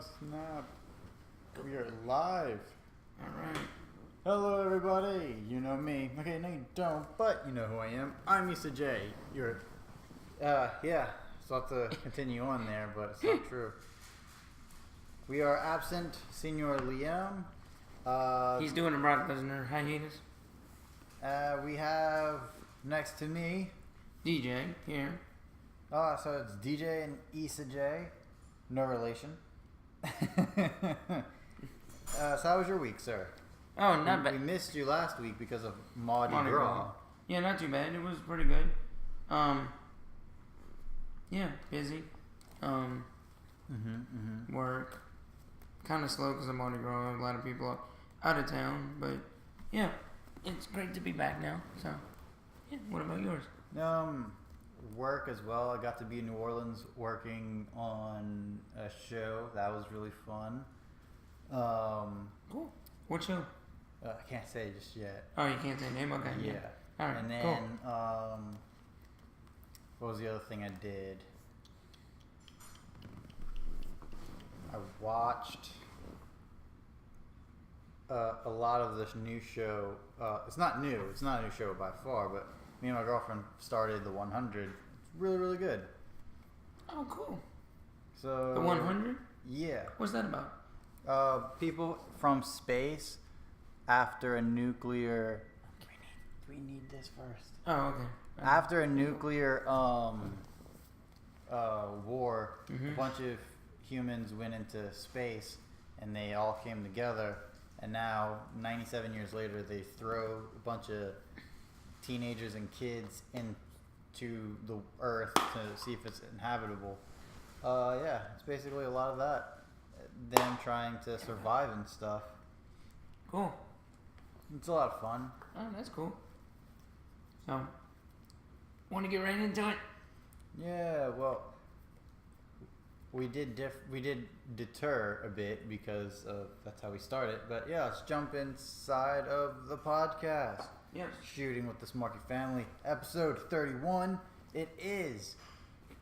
snap. We are live. Alright. Hello, everybody. You know me. Okay, no, you don't, but you know who I am. I'm Mr. J. You're, yeah. So I'll have to continue on there, but it's not true. We are absent, Senor Liam. He's doing a broad listener hiatus. We have next to me. DJ here. So it's DJ and Issa J. No relation. So how was your week, sir? Oh, not bad. We missed you last week because of Mardi Gras. Yeah, not too bad. It was pretty good. Yeah, busy. Work. Kind of slow because of Mardi Gras. A lot of people are out of town, but yeah, it's great to be back now. So, yeah. What about yours? Work as well. I got to be in New Orleans working on a show. That was really fun. Cool. What show? I can't say just yet. Oh, you can't say name? Okay. Yeah. All right. And then, cool. What was the other thing I did? I watched a lot of this new show. It's not new. It's not a new show by far, but me and my girlfriend started the 100. It's really, really good. Oh, cool. So The 100? Yeah. What's that about? People from space after a nuclear. We need this first. Oh, okay. After a nuclear war, Mm-hmm. a bunch of humans went into space, and they all came together. And now, 97 years later, they throw a bunch of teenagers and kids into the Earth to see if it's inhabitable. Yeah, it's basically a lot of that. Them trying to survive and stuff. Cool. It's a lot of fun. Oh, that's cool. So, want to get right into it? Yeah, well, we did deter a bit because that's how we started. But yeah, let's jump inside of the podcast. Yes. Shooting with the Smarky family, episode 31. It is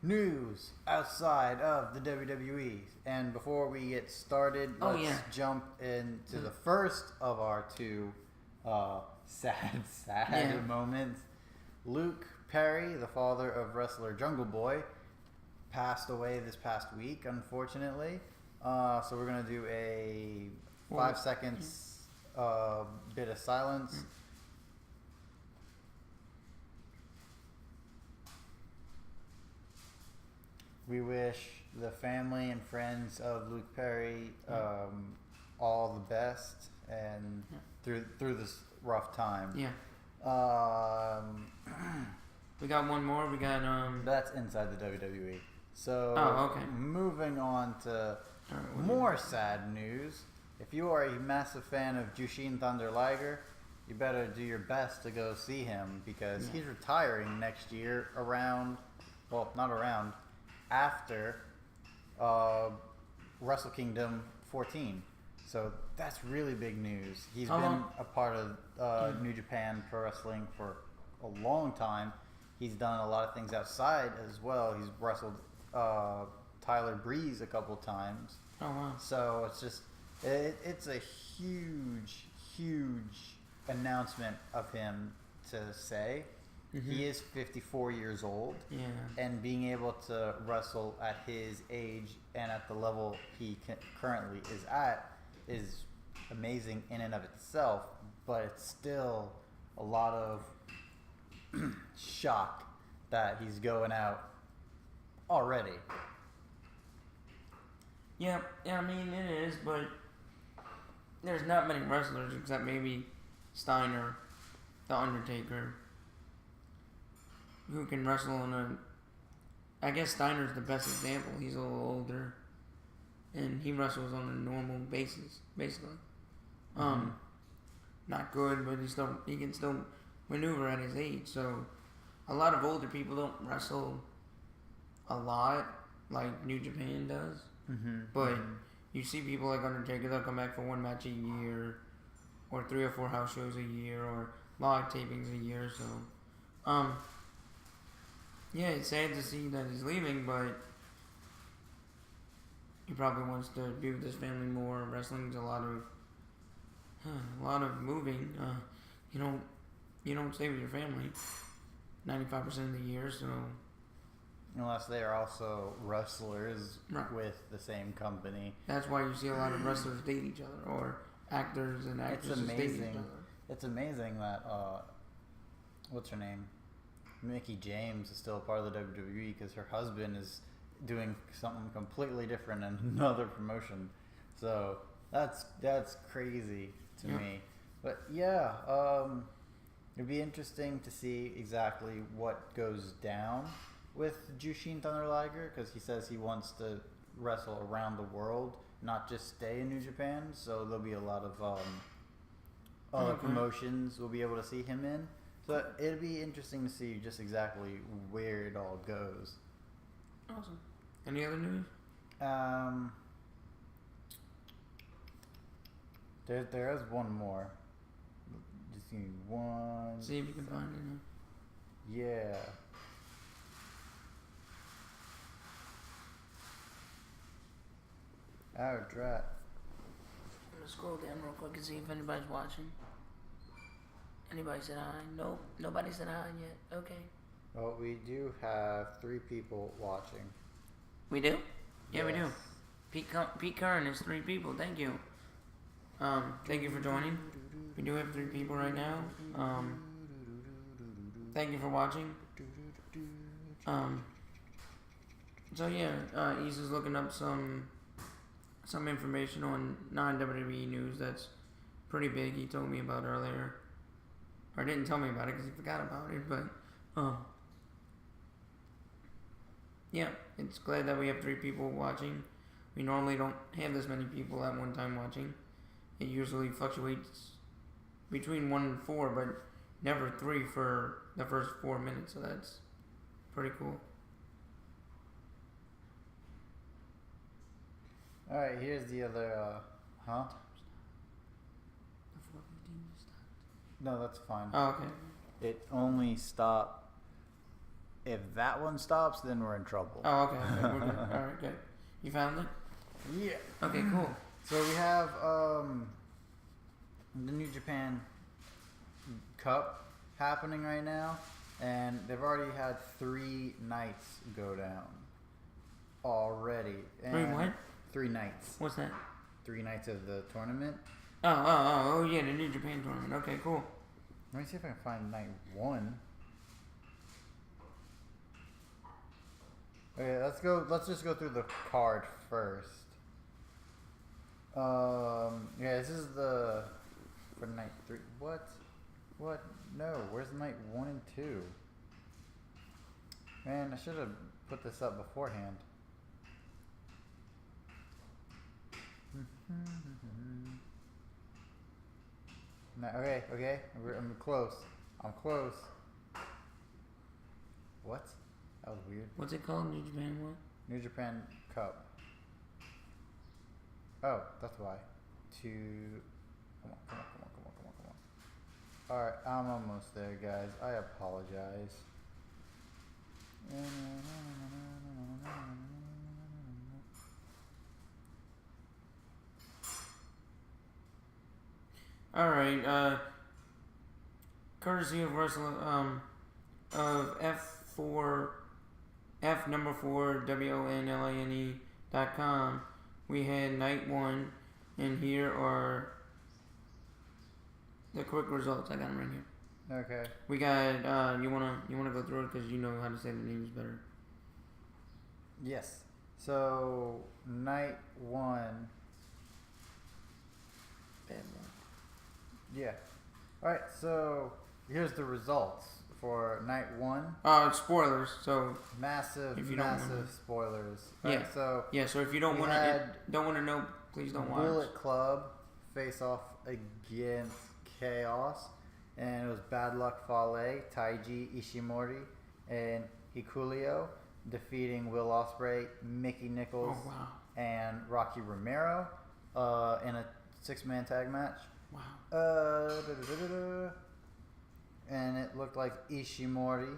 news outside of the WWE. And before we get started, let's jump into the first of our two sad moments. Luke Perry, the father of wrestler Jungle Boy, passed away this past week, unfortunately. So we're going to do a 5 seconds bit of silence. We wish the family and friends of Luke Perry all the best and through this rough time. Yeah. We got one more. We got That's inside the WWE. So moving on to more sad news. If you are a massive fan of Jushin Thunder Liger, you better do your best to go see him because he's retiring next year after Wrestle Kingdom 14. So that's really big news. He's been a part of New Japan Pro Wrestling for a long time. He's done a lot of things outside as well. He's wrestled Tyler Breeze a couple times. Oh, wow. So it's just, it's a huge, huge announcement of him to say. Mm-hmm. He is 54 years old. Yeah. And being able to wrestle at his age and at the level he currently is at is amazing in and of itself. But it's still a lot of shock that he's going out already. Yeah, I mean, it is, but there's not many wrestlers except maybe Steiner, The Undertaker, who can wrestle on I guess Steiner's the best example. He's a little older, and he wrestles on a normal basis, basically. Not good, but he can still maneuver at his age. So, a lot of older people don't wrestle a lot like New Japan does. But you see people like Undertaker, they'll come back for one match a year, or 3 or 4 house shows a year, or live tapings a year. So, yeah, it's sad to see that he's leaving, but he probably wants to be with his family more. Wrestling's a lot of moving. You don't stay with your family 95% of the year, so. Unless they are also wrestlers Right. with the same company. That's why you see a lot of wrestlers date each other, or actors and actresses date each other. It's amazing that what's her name, Mickey James is still a part of the WWE because her husband is doing something completely different in another promotion. So that's crazy to me. But yeah, it'd be interesting to see exactly what goes down with Jushin Thunder Liger, because he says he wants to wrestle around the world, not just stay in New Japan. So there'll be a lot of other promotions we'll be able to see him in. So it'd be interesting to see just exactly where it all goes. Awesome. Any other news? There is one more. Just give me one. See if you can find it. Yeah. Oh, drat. I'm gonna scroll down real quick and see if anybody's watching. Anybody said hi? Nope. Nobody said hi yet. Okay. Well, we do have 3 people watching. We do? Yeah, Yes. we do. Pete Curran is 3 people. Thank you. Thank you for joining. We do have 3 people right now. Thank you for watching. So yeah, Issa's looking up some information on non-WWE news that's pretty big. He told me about earlier, or didn't tell me about it because he forgot about it. But yeah, it's glad that we have 3 people watching. We normally don't have this many people at one time watching. It usually fluctuates between 1 and 4, but never 3 for the first 4 minutes. So that's pretty cool. Alright, here's the other, huh? The 4:15 just stopped. No, that's fine. Oh, okay. It only stopped. If that one stops, then we're in trouble. Oh, okay. We're good. All right, good. You found it? Yeah. Okay, cool. So we have the New Japan Cup happening right now, and they've already had 3 nights go down already. And 3 what? 3 nights. What's that? 3 nights of the tournament. Oh, yeah, the New Japan tournament. Okay, cool. Let me see if I can find night 1. Okay, let's just go through the card first. Yeah, this is for night 3. What? No, where's night 1 and 2? Man, I should have put this up beforehand. No, okay, I'm close. What? That was weird. What's it called? New Japan what? New Japan Cup. Oh, that's why. Come on. Alright, I'm almost there, guys. I apologize. Alright, courtesy of of F4 WONLANE.com, we had night 1, and here are the quick results. I got them right here. Okay. We got, you wanna go through it because you know how to say the names better. Yes. So, night 1. Bad luck. Yeah. Alright, so here's the results for night 1. Spoilers, so Massive spoilers. Yeah. Right, so so if you don't want to know, please don't watch. Bullet Club face off against Chaos, and it was Bad Luck Fale, Taiji Ishimori, and Hikuleo defeating Will Ospreay, Mickey Nichols, and Rocky Romero in a 6-man tag match. Wow. And it looked like Ishimori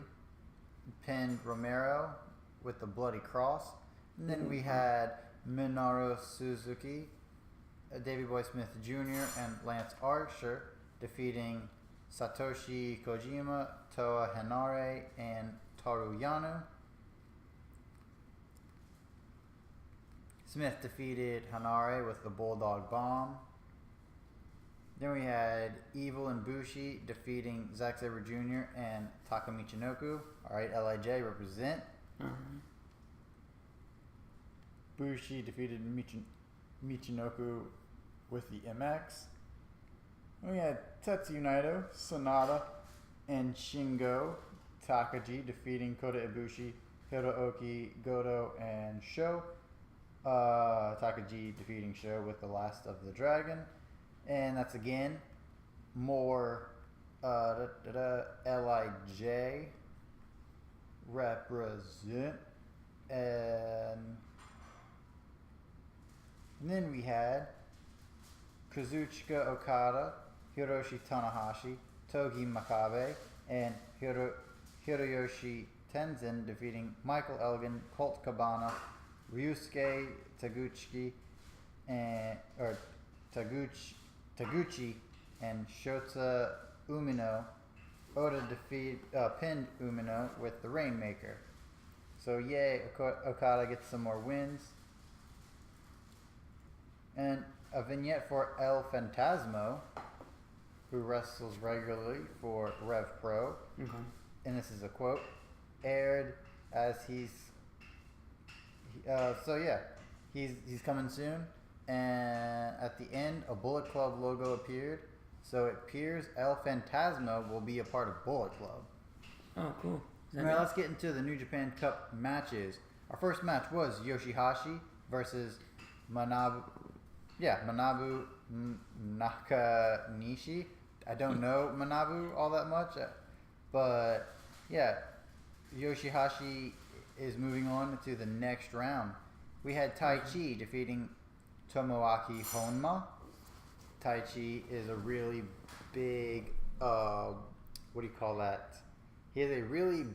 pinned Romero with the bloody cross. And then we had Minoru Suzuki, Davey Boy Smith Jr., and Lance Archer, defeating Satoshi Kojima, Toa Henare, and Toru Yano. Smith defeated Hanare with the Bulldog Bomb. Then we had Evil and Bushi defeating Zack Sabre Jr. and Taka Michinoku. Alright, LIJ represent. Bushi defeated Michinoku with the MX. We had Tetsuya Naito, Sonata, and Shingo Takagi defeating Kota Ibushi, Hirooki Goto, and Sho. Takagi defeating Sho with the Last of the Dragon. And that's again more LIJ represent. And then we had Kazuchika Okada, Hiroshi Tanahashi, Togi Makabe, and Hiroyoshi Tenzin defeating Michael Elgin, Colt Cabana, Ryusuke Taguchi, Taguchi, and Shota Umino. Oda pinned Umino with the Rainmaker. So yay, Okada gets some more wins. And a vignette for El Fantasmo, who wrestles regularly for Rev Pro. And this is a quote, aired as he's coming soon. And at the end, a Bullet Club logo appeared. So it appears El Fantasma will be a part of Bullet Club. Oh, cool. Alright, let's get into the New Japan Cup matches. Our first match was Yoshihashi versus Manabu Nakanishi. I don't know Manabu all that much, but yeah, Yoshihashi is moving on to the next round. We had Tai Chi defeating Tomoaki Honma. Tai Chi is a really big, what do you call that? He has a really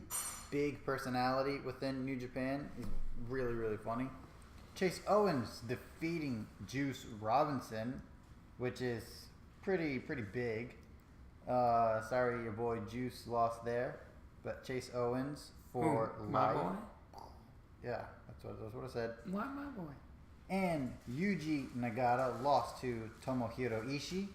big personality within New Japan. He's really, really funny. Chase Owens defeating Juice Robinson, which is pretty big. Sorry your boy Juice lost there, but Chase Owens for life. My boy? Yeah, that's what I said. Why my boy? And Yuji Nagata lost to Tomohiro Ishii.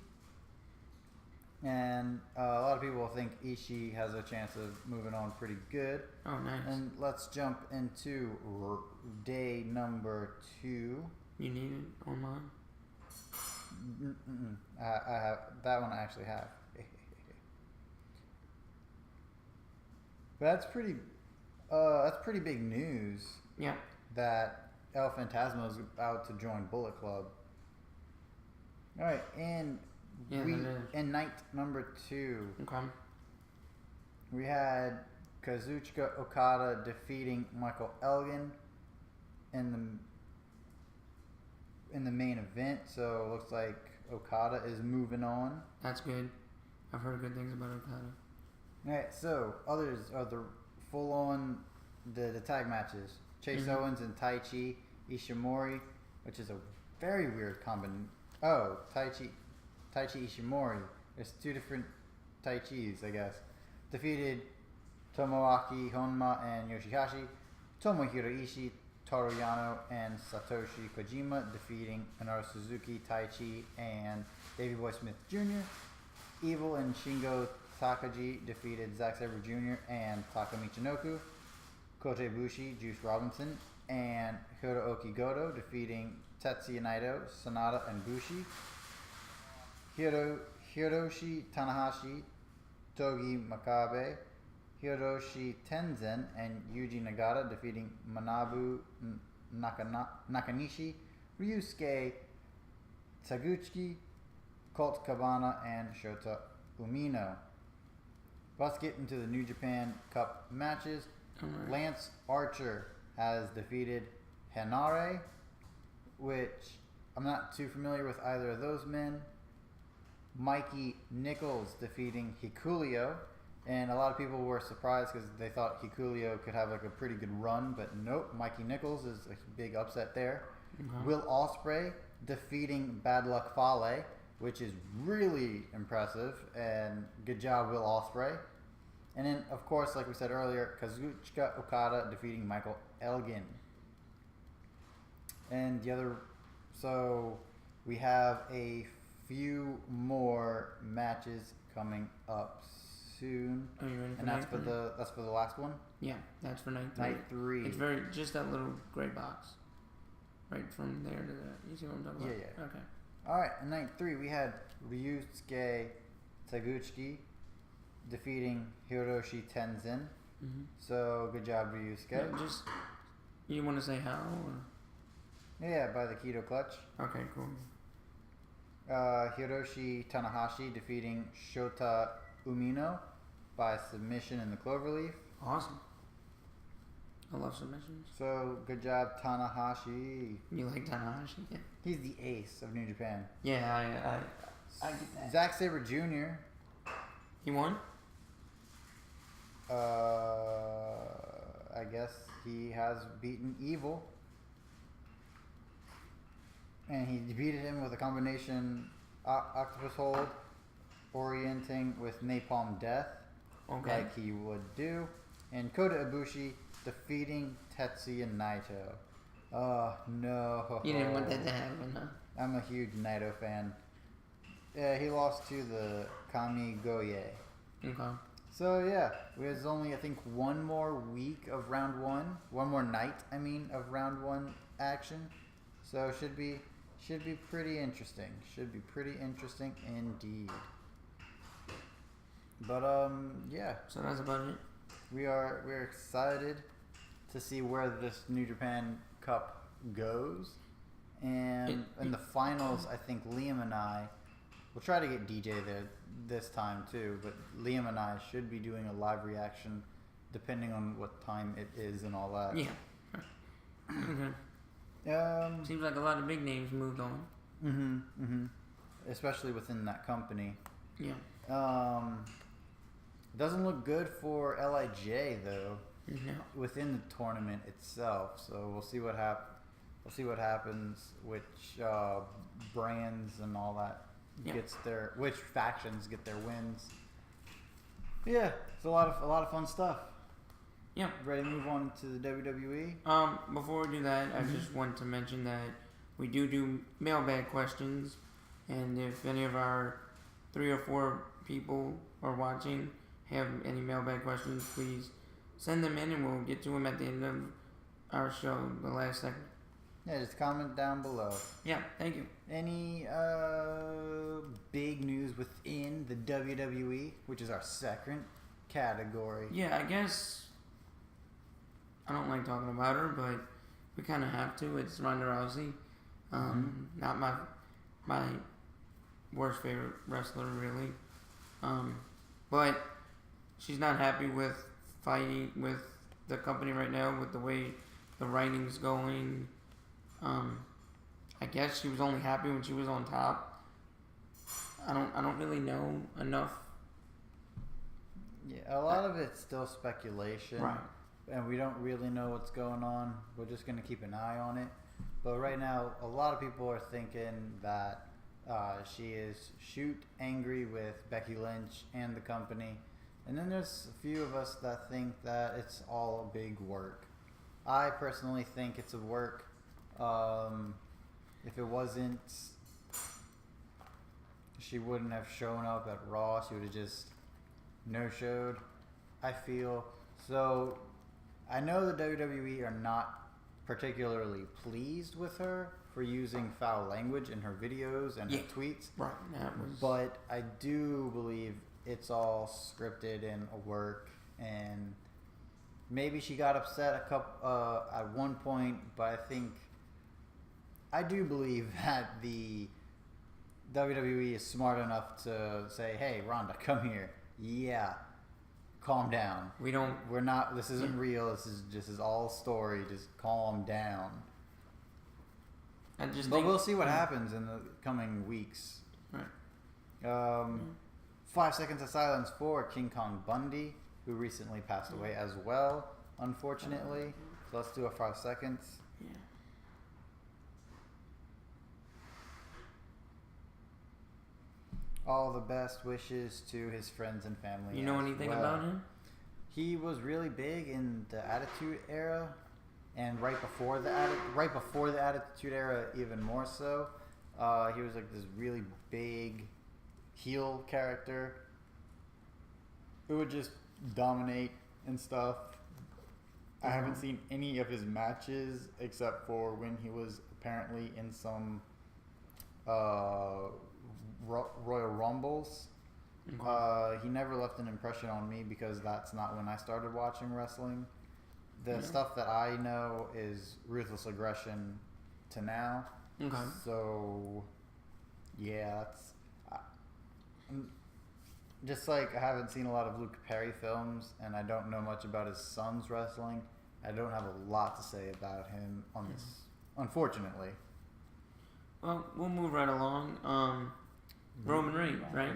And a lot of people think Ishii has a chance of moving on pretty good. Oh, nice. And let's jump into day number 2. You need it on mine? I have that one. I actually have. But that's pretty big news. Yeah. That El Fantasma is about to join Bullet Club. All right, and in night number 2, okay, we had Kazuchika Okada defeating Michael Elgin in the main event. So it looks like Okada is moving on. That's good. I've heard good things about Okada. All right, so others are the full-on the tag matches. Chase Owens and Tai Chi Ishimori, which is a very weird combination. Oh, Tai Chi Ishimori. There's 2 different Tai Chis, I guess. Defeated Tomoaki Honma and Yoshihashi. Tomohiro Ishii, Toru Yano, and Satoshi Kojima defeating Minoru Suzuki, Tai Chi, and Davey Boy Smith Jr. Evil and Shingo Takagi defeated Zack Sabre Jr. and Taka Michinoku. Kota Ibushi, Juice Robinson, and Hirooki Goto defeating Tetsuya Naito, Sonata, and Bushi. Hiroshi Tanahashi, Togi Makabe, Hiroshi Tenzin, and Yuji Nagata defeating Manabu Nakanishi, Ryusuke Taguchi, Colt Cabana, and Shota Umino. Let's get into the New Japan Cup matches. Right. Lance Archer has defeated Henare, which I'm not too familiar with either of those men. Mikey Nichols defeating Hikuleo, and a lot of people were surprised because they thought Hikuleo could have like a pretty good run, but nope, Mikey Nichols is a big upset there. Will Ospreay defeating Bad Luck Fale, which is really impressive, and good job, Will Ospreay. And then, of course, like we said earlier, Kazuchika Okada defeating Michael Elgin. And the other, so we have a few more matches coming up soon. Are you ready for and night three? that's for the last one. Yeah, that's for night 3. Night 3. It's very just that little gray box, right from there to there. You see what I'm talking about? Yeah. Okay. All right, in night 3 we had Ryusuke Taguchi defeating Hiroshi Tenzin. So good job, Ryusuke. Yeah, just you want to say how? Or? Yeah, by the Keto Clutch. Okay, cool. Hiroshi Tanahashi defeating Shota Umino by submission in the cloverleaf. Awesome. I love submissions. So good job, Tanahashi. You like Tanahashi? Yeah. He's the ace of New Japan. Yeah, I get that. Zack Sabre Jr. He won? I guess he has beaten Evil. And he defeated him with a combination octopus hold, orienting with Napalm Death, like he would do. And Kota Ibushi defeating Tetsuya Naito. Oh, no. You didn't want that to happen, huh? I'm a huge Naito fan. Yeah, he lost to the Kami Goye. Okay. So, yeah, there's only, I think, one more week of round 1. One more night, of round 1 action. So, should be pretty interesting. Should be pretty interesting indeed. But yeah. So that's about it. We're excited to see where this New Japan Cup goes. And in the finals, I think Liam and I will try to get DJ there this time too, but Liam and I should be doing a live reaction depending on what time it is and all that. Yeah. Okay. Seems like a lot of big names moved on. Especially within that company. Yeah. Doesn't look good for LIJ though. No. Within the tournament itself. So we'll see what happens. Which brands and all that which factions get their wins. Yeah, it's a lot of fun stuff. Yeah. Ready to move on to the WWE? Before we do that, I just want to mention that we do mailbag questions, and if any of our 3 or 4 people are watching have any mailbag questions, please send them in, and we'll get to them at the end of our show, the last segment. Yeah, just comment down below. Yeah, thank you. Any big news within the WWE, which is our second category? Yeah, I guess I don't like talking about her, but we kind of have to. It's Ronda Rousey. Not my worst favorite wrestler, really. But she's not happy with fighting with the company right now, with the way the writing's going. I guess she was only happy when she was on top. I don't really know enough. Yeah, a lot of it's still speculation. Right. And we don't really know what's going on. We're just going to keep an eye on it. But right now, a lot of people are thinking that she is angry with Becky Lynch and the company. And then there's a few of us that think that it's all a big work. I personally think it's a work. If it wasn't, she wouldn't have shown up at Raw. She would have just no-showed, I feel. So I know the WWE are not particularly pleased with her for using foul language in her videos and her tweets. Right. But I do believe it's all scripted and a work, and maybe she got upset at one point, but I do believe that the WWE is smart enough to say, "Hey, Ronda, come here. Yeah, calm down. We're not. This isn't real. This is all story. Just calm down." But we'll see what happens in the coming weeks. Right. 5 seconds of silence for King Kong Bundy, who recently passed away as well, unfortunately. So let's do a 5 seconds. Yeah. All the best wishes to his friends and family. You know anything about him? He was really big in the Attitude Era, and right before the Attitude Era, even more so. He was like this really big heel character who would just dominate and stuff. I haven't seen any of his matches except for when he was apparently in some Royal Rumbles. He never left an impression on me because that's not when I started watching wrestling. The stuff that I know is Ruthless Aggression to now. Okay. So, yeah, just like I haven't seen a lot of Luke Perry films, and I don't know much about his son's wrestling. I don't have a lot to say about him on this, unfortunately. Well, we'll move right along. Roman Reigns, right?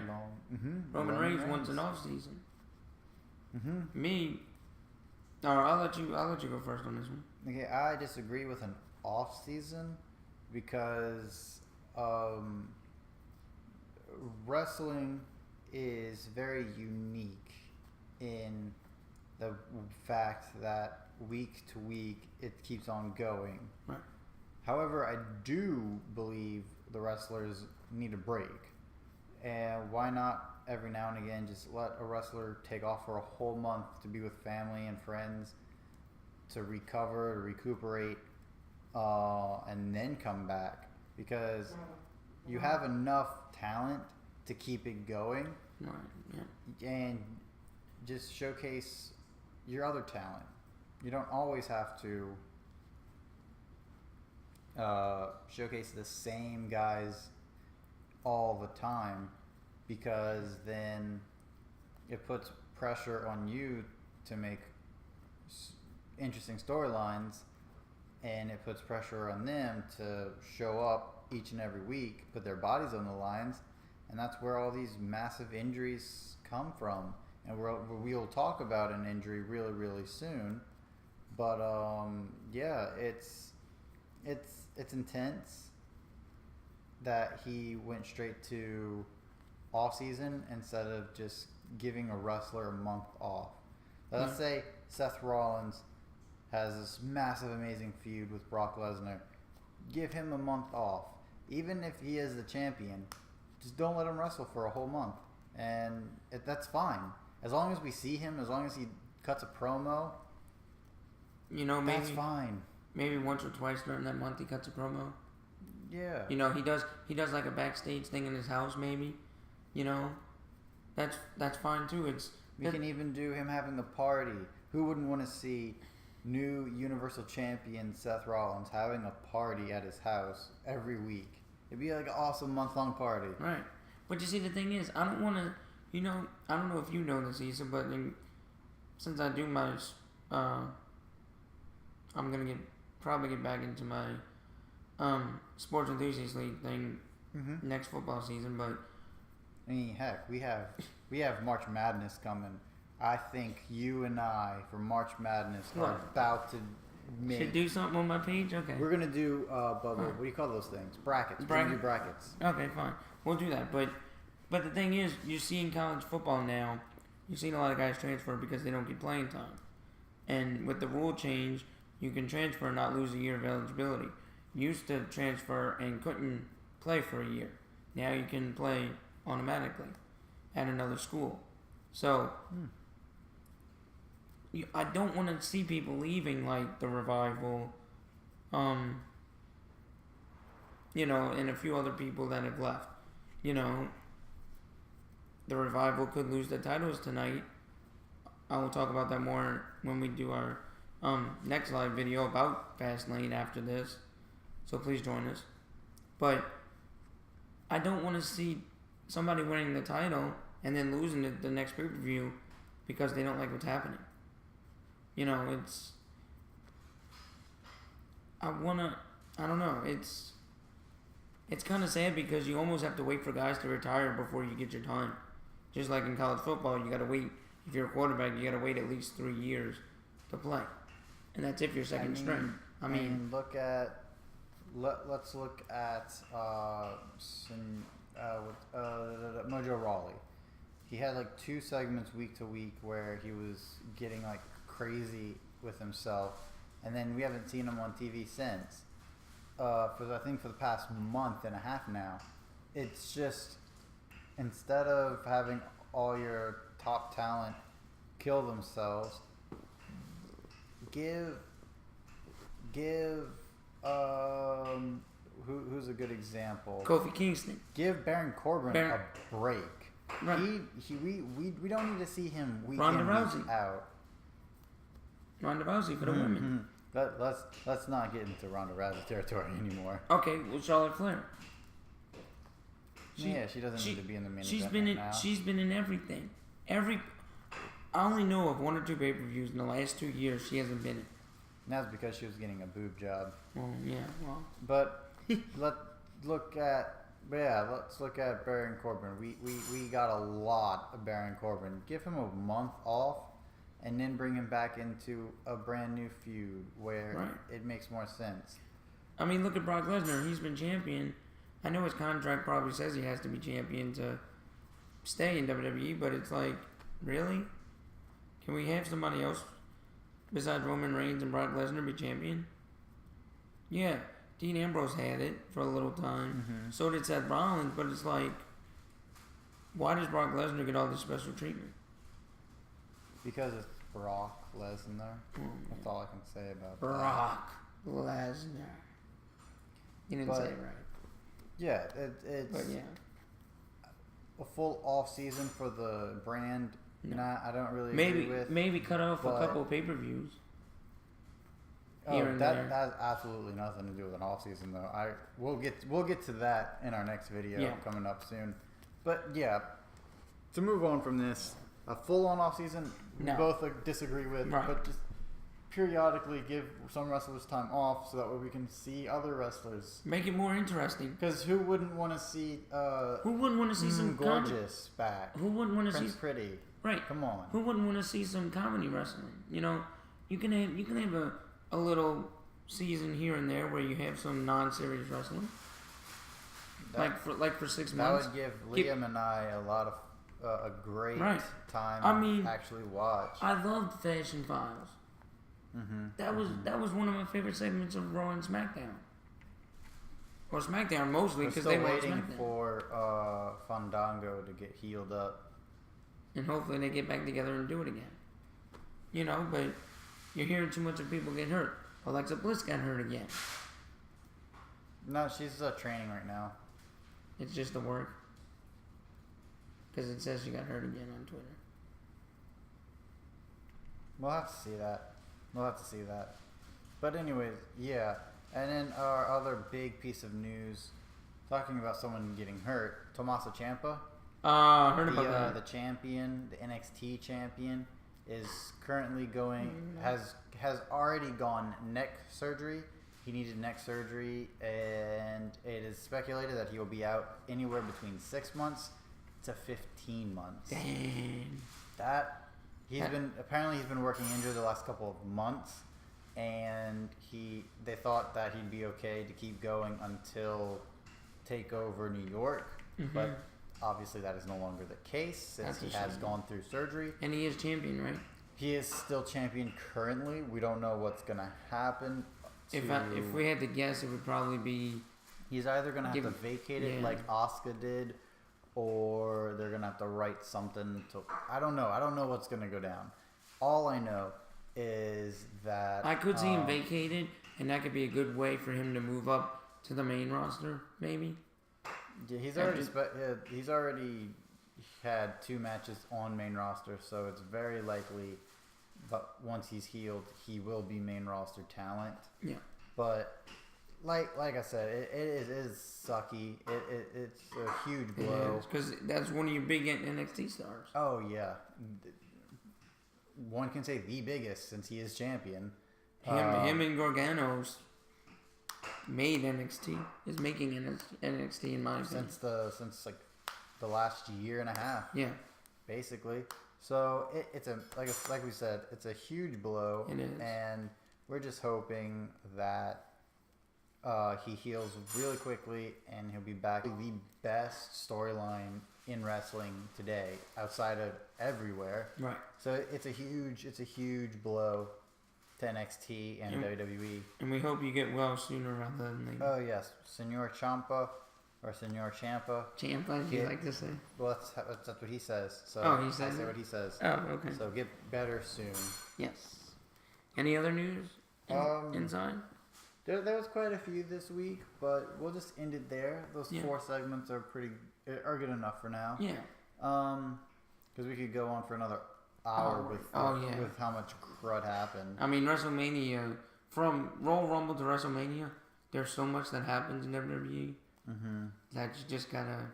Roman Reigns wants an off season. I'll let you go first on this one. Okay, I disagree with an off season because wrestling is very unique in the fact that week to week it keeps on going. Right. However, I do believe the wrestlers need a break. And why not every now and again just let a wrestler take off for a whole month to be with family and friends, to recover, to recuperate, and then come back? Because you have enough talent to keep it going. Right, yeah. And just showcase your other talent. You don't always have to showcase the same guys all the time, because then it puts pressure on you to make interesting storylines, and it puts pressure on them to show up each and every week, put their bodies on the lines, and that's where all these massive injuries come from. And we'll talk about an injury really, really soon. But yeah, it's intense that he went straight to off season instead of just giving a wrestler a month off. Let's say Seth Rollins has this massive, amazing feud with Brock Lesnar. Give him a month off. Even if he is the champion, just don't let him wrestle for a whole month. And that's fine. As long as we see him, as long as he cuts a promo, maybe that's fine. Maybe once or twice during that month he cuts a promo. Yeah. He does like a backstage thing in his house, maybe. That's fine too. We can even do him having a party. Who wouldn't want to see new Universal Champion Seth Rollins having a party at his house every week? It'd be like an awesome month-long party. Right. But you see, the thing is, I don't want to, I don't know if you know this, Issa, but since I do my, I'm going to probably get back into my Sports Enthusiast League thing next football season, but... I mean, heck, we have March Madness coming. I think you and I, for March Madness, are about to make... Should do something on my page? Okay. We're going to do, Bubba, what do you call those things? Brackets. We're going to do brackets. Okay, fine. We'll do that. But the thing is, you see in college football now, you've seen a lot of guys transfer because they don't get playing time. And with the rule change, you can transfer and not lose a year of eligibility. You used to transfer and couldn't play for a year. Now you can play automatically at another school. So, I don't want to see people leaving like the Revival, and a few other people that have left. The Revival could lose their titles tonight. I will talk about that more when we do our next live video about Fastlane after this. So please join us. But I don't want to see somebody winning the title and then losing it the next pay-per-view because they don't like what's happening. I don't know, it's kind of sad because you almost have to wait for guys to retire before you get your time. Just like in college football, you got to wait. If you're a quarterback, you got to wait at least 3 years to play. And that's if you're second string. Let's look at Mojo Rawley. He had like 2 segments week to week where he was getting like crazy with himself, and then we haven't seen him on TV since. For the past month and a half now, it's just instead of having all your top talent kill themselves, give who's a good example? Kofi Kingston. Give Baron Corbin a break. Right. We don't need to see him week Ronda in, Rousey. week out. Ronda Rousey for the women. Let's not get into Ronda Rousey territory anymore. Okay, well, Charlotte Flair. She doesn't need to be in the main event now. She's been in everything. I only know of 1 or 2 pay-per-views in the last 2 years she hasn't been in. And that's because she was getting a boob job. Well, yeah, well. But let's look at Baron Corbin. We got a lot of Baron Corbin. Give him a month off, and then bring him back into a brand new feud where it makes more sense. I mean, look at Brock Lesnar. He's been champion. I know his contract probably says he has to be champion to stay in WWE, but it's like, really? Can we have somebody else besides Roman Reigns and Brock Lesnar be champion? Yeah, Dean Ambrose had it for a little time. Mm-hmm. So did Seth Rollins, but it's like, why does Brock Lesnar get all this special treatment? Because it's Brock Lesnar. That's all I can say about Brock Lesnar. You didn't say it right. Yeah, it's a full off season for the brand. No. Nah, I don't really agree with. Maybe cut off a couple of pay-per-views. That has absolutely nothing to do with an off season though. We'll get to that in our next video coming up soon. But yeah, to move on from this, a full on off season we both disagree with, but just periodically give some wrestlers time off so that way we can see other wrestlers. Make it more interesting. Because who wouldn't want to see? Some gorgeous back? Who wouldn't want to see Pretty? Right. Come on. Who wouldn't want to see some comedy wrestling? You know, you can have a little season here and there where you have some non-serious wrestling. For 6 months. That would give Liam and I a lot of a great time to actually watch. I loved Fashion Files. Mm-hmm. That was one of my favorite segments of Raw and SmackDown. Or SmackDown mostly because they were waiting for Fandango to get healed up. And hopefully they get back together and do it again. You know, but you're hearing too much of people get hurt. Alexa Bliss got hurt again. No, she's training right now. It's just the work. Because it says she got hurt again on Twitter. We'll have to see that. But anyways, yeah. And then our other big piece of news, talking about someone getting hurt, Tommaso Ciampa. Heard about that. The champion, the NXT champion, is currently has already gone neck surgery. He needed neck surgery, and it is speculated that he will be out anywhere between 6 months to 15 months. Dang. He's been working injured the last couple of months, and they thought that he'd be okay to keep going until TakeOver New York, but obviously that is no longer the case since he has gone through surgery. And he is champion, right? He is still champion currently. We don't know what's gonna happen. If we had to guess, it would probably be he's either gonna have to vacate it like Asuka did, or they're gonna have to write something to. I don't know. I don't know what's gonna go down. All I know is that I could see him vacated, and that could be a good way for him to move up to the main roster, maybe. Yeah, he's already had 2 matches on main roster, so it's very likely. But once he's healed, he will be main roster talent. Yeah. But like I said, it is sucky. It's a huge blow. Because that's one of your big NXT stars. Oh yeah, one can say the biggest since he is champion. Him and Gargano's made NXT. Is making NXT in my opinion. Since like the last year and a half. Yeah. Basically. So it's like we said, it's a huge blow. It is. And we're just hoping that He heals really quickly, and he'll be back. The best storyline in wrestling today, outside of everywhere. Right. So it's a huge blow to NXT and WWE. And we hope you get well sooner rather than later. Oh yes, Senor Ciampa or Senor Ciampa. Ciampa, you like to say? Well, that's what he says. So he says I say what he says. Oh, okay. So get better soon. Yes. Any other news? Inside? There was quite a few this week, but we'll just end it there. Those 4 segments are good enough for now. Yeah. Because we could go on for another hour with how much crud happened. I mean, WrestleMania, from Royal Rumble to WrestleMania, there's so much that happens in WWE that you just gotta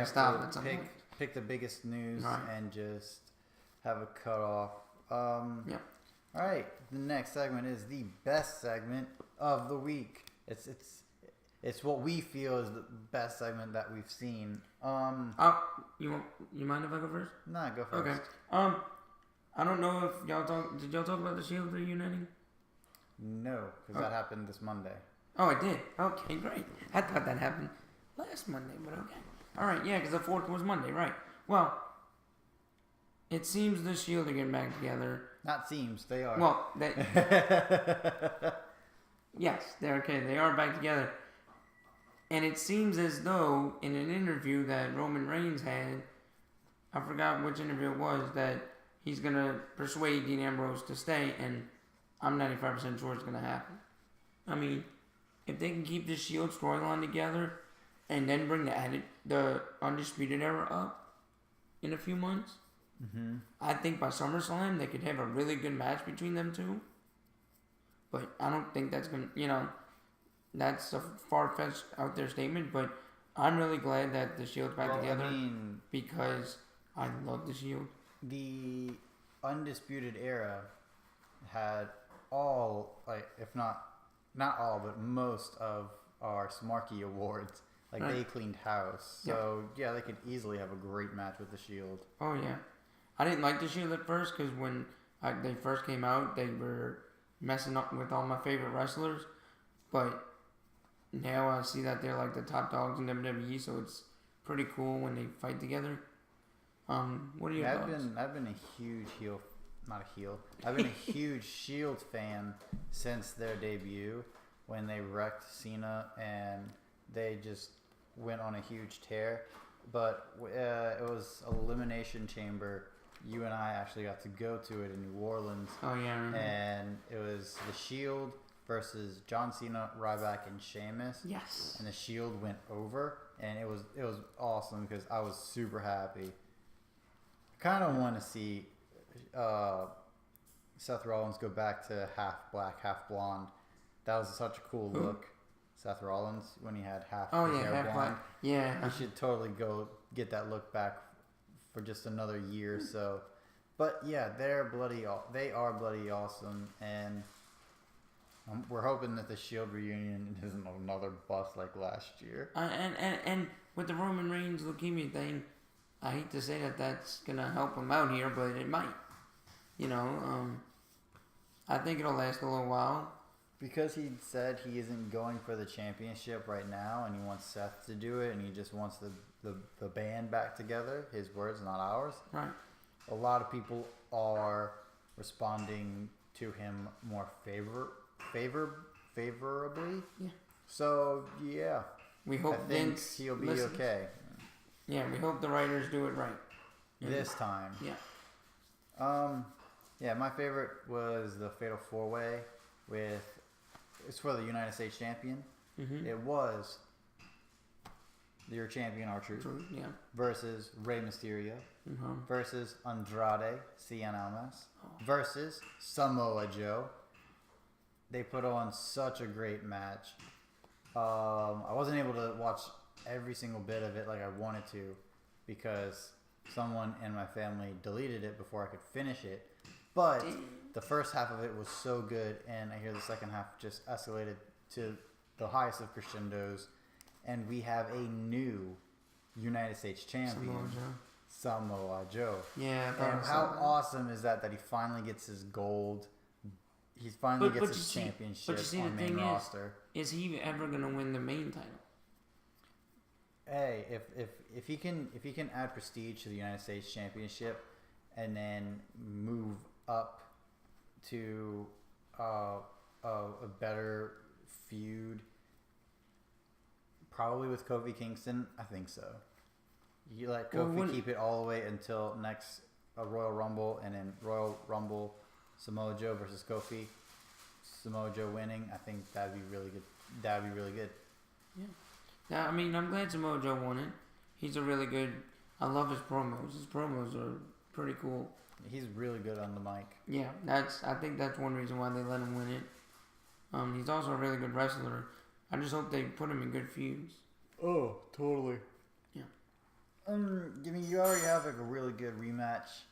stop at some point. Pick the biggest news and just have a cutoff. All right, the next segment is the best segment of the week. It's what we feel is the best segment that we've seen. You mind if I go first? Nah, go first. Okay. I don't know if did y'all talk about the Shield reuniting? No, because that happened this Monday. Oh, it did? Okay, great. I thought that happened last Monday, but okay. All right, yeah, because the 4th was Monday, right. Well, it seems the Shield are getting back together. Not seems, they are. Well, yes, they're okay. They are back together. And it seems as though in an interview that Roman Reigns had, I forgot which interview it was, that he's going to persuade Dean Ambrose to stay, and I'm 95% sure it's going to happen. I mean, if they can keep the Shield storyline together and then bring the Undisputed Era up in a few months, I think by SummerSlam they could have a really good match between them two. But I don't think that's going to, that's a far-fetched out there statement, but I'm really glad that the Shield's back together because I love the Shield. The Undisputed Era had all, if not all, but most of our Smarky awards. They cleaned house. So, yeah, they could easily have a great match with the Shield. Oh, yeah. I didn't like the Shield at first because when they first came out, they were messing up with all my favorite wrestlers. But now I see that they're like the top dogs in WWE, so it's pretty cool when they fight together. What are your thoughts? I've been a huge I've been a huge Shield fan since their debut when they wrecked Cena and they just went on a huge tear. But it was Elimination Chamber. You and I actually got to go to it in New Orleans. Oh, yeah. And it was the Shield versus John Cena, Ryback, and Sheamus. Yes. And the Shield went over, and it was awesome because I was super happy. I kind of want to see Seth Rollins go back to half black, half blonde. That was such a cool look. Seth Rollins when he had half his hair blonde. Black. Yeah. He should totally go get that look back for just another year or so. But yeah, they are bloody awesome, and we're hoping that the Shield reunion isn't another bust like last year. And with the Roman Reigns leukemia thing, I hate to say that that's gonna help him out here, but it might. I think it'll last a little while. Because he said he isn't going for the championship right now, and he wants Seth to do it, and he just wants the band back together. His words, not ours. Right. A lot of people are responding to him more favorably. Yeah. So yeah, we hope Vince he'll be listens. okay. Yeah, we hope the writers do it right this time. Yeah. Yeah, my favorite was the Fatal 4-Way it's for the United States champion. It was your champion R-Truth versus Rey Mysterio versus Andrade Cien Almas versus Samoa Joe. They put on such a great match. I wasn't able to watch every single bit of it like I wanted to because someone in my family deleted it before I could finish it. But the first half of it was so good, and I hear the second half just escalated to the highest of crescendos, and we have a new United States champion, Samoa Joe. Yeah. And how awesome is that he finally gets his gold he finally But gets you his see- championship but you see, on the main thing roster. Is he ever gonna win the main title? Hey, if he can add prestige to the United States Championship, and then move up to a better feud, probably with Kofi Kingston, I think so. You let Kofi keep it all the way until next Royal Rumble, and then Royal Rumble Samoa Joe versus Kofi. Samoa Joe winning, I think that'd be really good. That'd be really good. Yeah. Now, I mean, I'm glad Samoa Joe won it. He's a really good. I love his promos. His promos are pretty cool. He's really good on the mic. Yeah, I think that's one reason why they let him win it. He's also a really good wrestler. I just hope they put him in good feuds. Oh, totally. Yeah. You already have like a really good rematch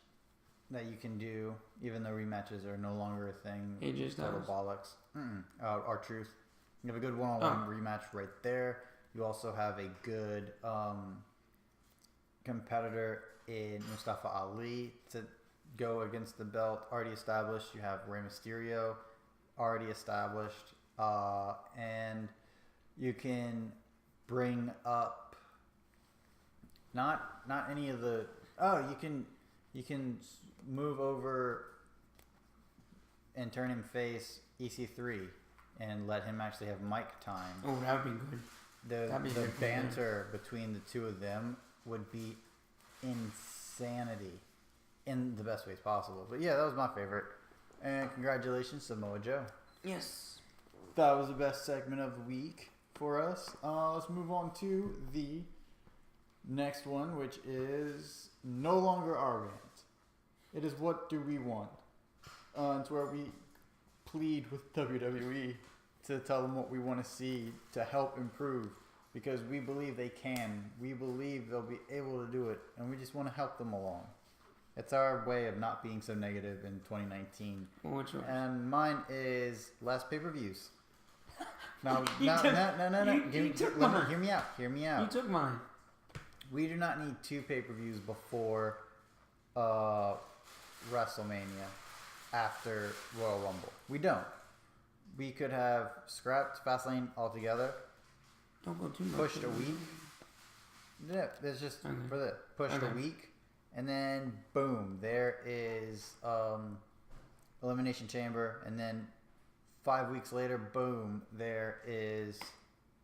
that you can do, even though rematches are no longer a thing. It just total does. bollocks. R-Truth. You have a good one-on-one rematch right there. You also have a good competitor in Mustafa Ali to go against the belt already established. You have Rey Mysterio already established, and you can bring up not any of the you can move over and turn him face EC3 and let him actually have mic time. Oh, that would be good. The banter between the two of them would be insanity in the best ways possible. But yeah, that was my favorite. And congratulations, Samoa Joe. Yes. That was the best segment of the week for us. Let's move on to the next one, which is No Longer Our Rant. It is What Do We Want? It's where we plead with WWE to tell them what we want to see to help improve, because we believe they can. We believe they'll be able to do it, and we just want to help them along. It's our way of not being so negative in 2019. What's yours? And mine is less pay-per-views. No. You took mine. Hear me out. You took mine. We do not need 2 pay-per-views before WrestleMania after Royal Rumble. We don't. We could have scrapped Fastlane altogether. Don't go too much. Pushed a week. Yeah, there's just for the pushed a week, and then boom, there is Elimination Chamber, and then 5 weeks later, boom, there is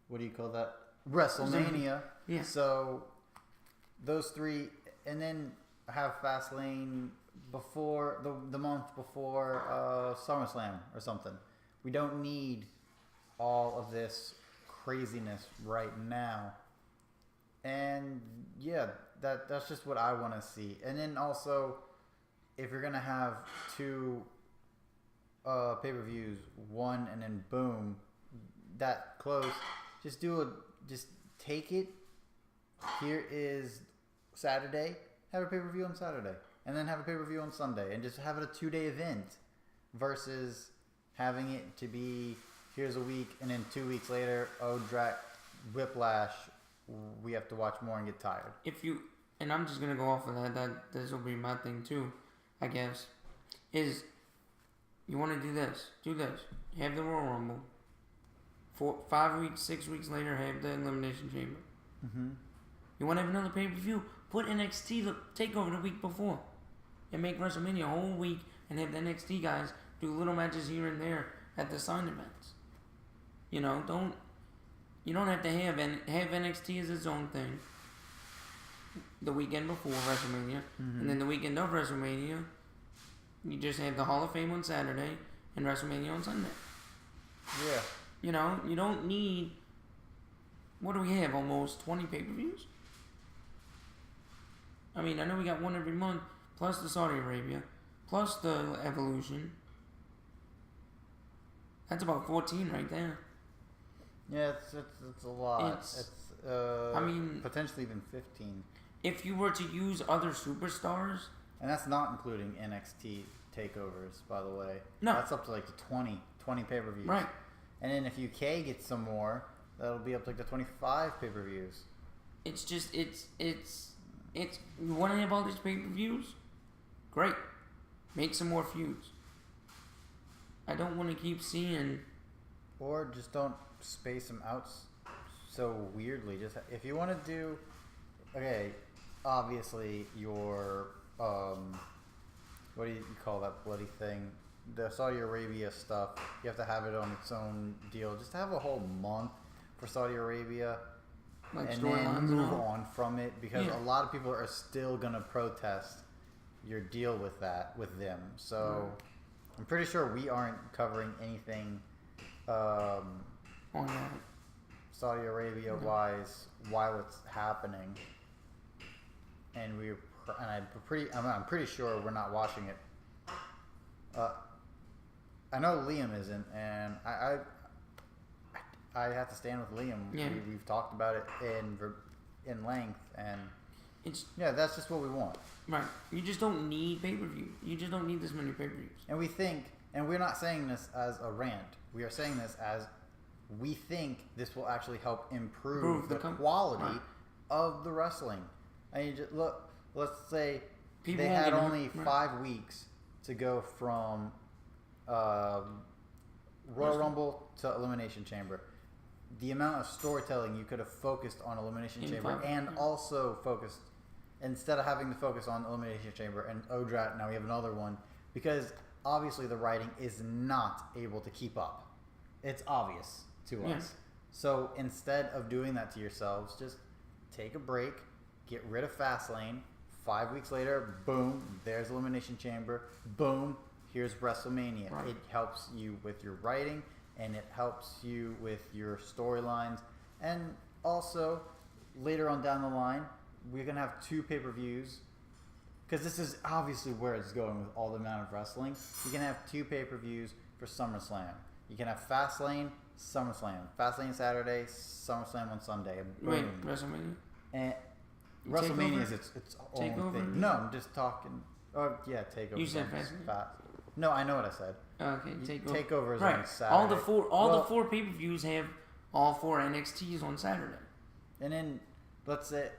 what do you call that? WrestleMania. Yeah. So those 3, and then have Fastlane before the month before SummerSlam or something. We don't need all of this craziness right now. And yeah, that's just what I want to see. And then also, if you're gonna have 2 pay-per-views, one and then boom, that close, just take it. Here is Saturday, have a pay-per-view on Saturday, and then have a pay-per-view on Sunday, and just have it a 2-day event versus having it to be here's a week and then 2 weeks later, whiplash, we have to watch more and get tired. And I'm just gonna go off of that this will be my thing too, I guess, is you want to do this, have the Royal Rumble, 5 weeks, 6 weeks later, have the Elimination Chamber. Mm-hmm. You want to have another pay-per-view, put NXT the TakeOver the week before, and make WrestleMania a whole week, and have the NXT guys do little matches here and there at the sign events. You don't have to have NXT as its own thing the weekend before WrestleMania, and then the weekend of WrestleMania, you just have the Hall of Fame on Saturday and WrestleMania on Sunday. Yeah. You don't need, what do we have, almost 20 pay-per-views? I mean, I know we got one every month, plus the Saudi Arabia, plus the Evolution. That's about 14 right there. Yeah, it's a lot. It's I mean, potentially even 15. If you were to use other superstars, and that's not including NXT takeovers, by the way. No, that's up to like the 20 pay-per-views. Right. And then if UK gets some more, that'll be up to like the 25 pay-per-views. It's just it's you want to have all these pay-per-views? Great, make some more feuds. I don't want to keep seeing. Or just don't space them out so weirdly. Just if you want to do, okay, obviously your what do you call that bloody thing? The Saudi Arabia stuff. You have to have it on its own deal. Just have a whole month for Saudi Arabia, Like and then storylines move and all. on from it because Yeah. a lot of people are still gonna protest your deal with them. So I'm pretty sure we aren't covering anything. On that. Saudi Arabia wise while it's happening, and I'm pretty sure we're not watching it. I know Liam isn't, and I have to stand with Liam. Yeah. We've talked about it in length, and It's that's just what we want. right. You just don't need pay-per-view. You just don't need this many pay-per-views. And we think, and we're not saying this as a rant. We are saying this as we think this will actually help improve the quality of the wrestling. I mean, just look. Let's say People they won't had get only right. 5 weeks to go from Royal Rumble to Elimination Chamber. The amount of storytelling you could have focused on Elimination Chamber and also focused, instead of having to focus on Elimination Chamber and Odrat, now we have another one, because obviously the writing is not able to keep up. It's obvious to us. So instead of doing that to yourselves, just take a break, get rid of Fastlane. 5 weeks later, boom, there's Elimination Chamber. Boom, here's WrestleMania. Right. It helps you with your writing, and it helps you with your storylines. And also, later on down the line, we're going to have 2 pay-per-views, because this is obviously where it's going with all the amount of wrestling. You can have 2 pay-per-views for SummerSlam. You can have Fastlane, SummerSlam. Fastlane Saturday, SummerSlam on Sunday. Boom. Wait, WrestleMania? And WrestleMania is its own Takeover? thing. No, I'm just talking. Oh, yeah, Takeover. You said Fastlane? No, I know what I said. Okay, Takeover. Takeover is right. on Saturday. All the four pay-per-views have all 4 NXTs on Saturday. And then, let's say,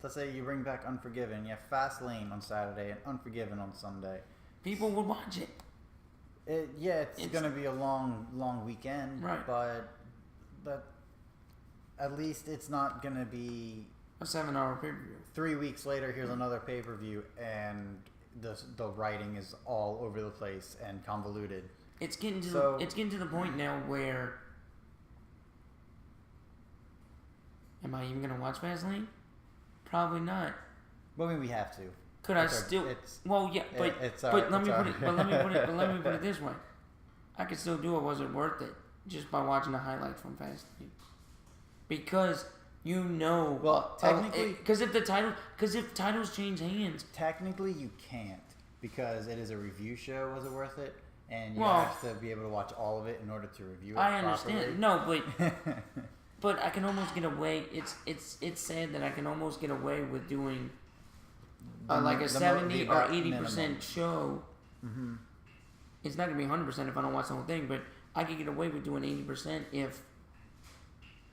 let's say you bring back Unforgiven. You have Fastlane on Saturday and Unforgiven on Sunday. People would watch it. It's going to be a long weekend. Right. But at least it's not going to be a 7-hour pay-per-view. 3 weeks later, here's another pay-per-view, and the writing is all over the place and convoluted. It's getting to the point now where, am I even gonna watch Fastlane? Probably not. Well, I mean, we have to. Could I still? Well, yeah, but let me put it this way: I could still do it. Was it worth it? Just by watching the highlights from Fastlane, because. Well, technically, because if titles change hands, technically you can't, because it is a review show. Was it worth it? And you have to be able to watch all of it in order to review it. I understand. Properly. No, but I can almost get away. It's sad that I can almost get away with doing like a 70 or 80% show. Mm-hmm. It's not gonna be 100% if I don't watch the whole thing, but I could get away with doing 80%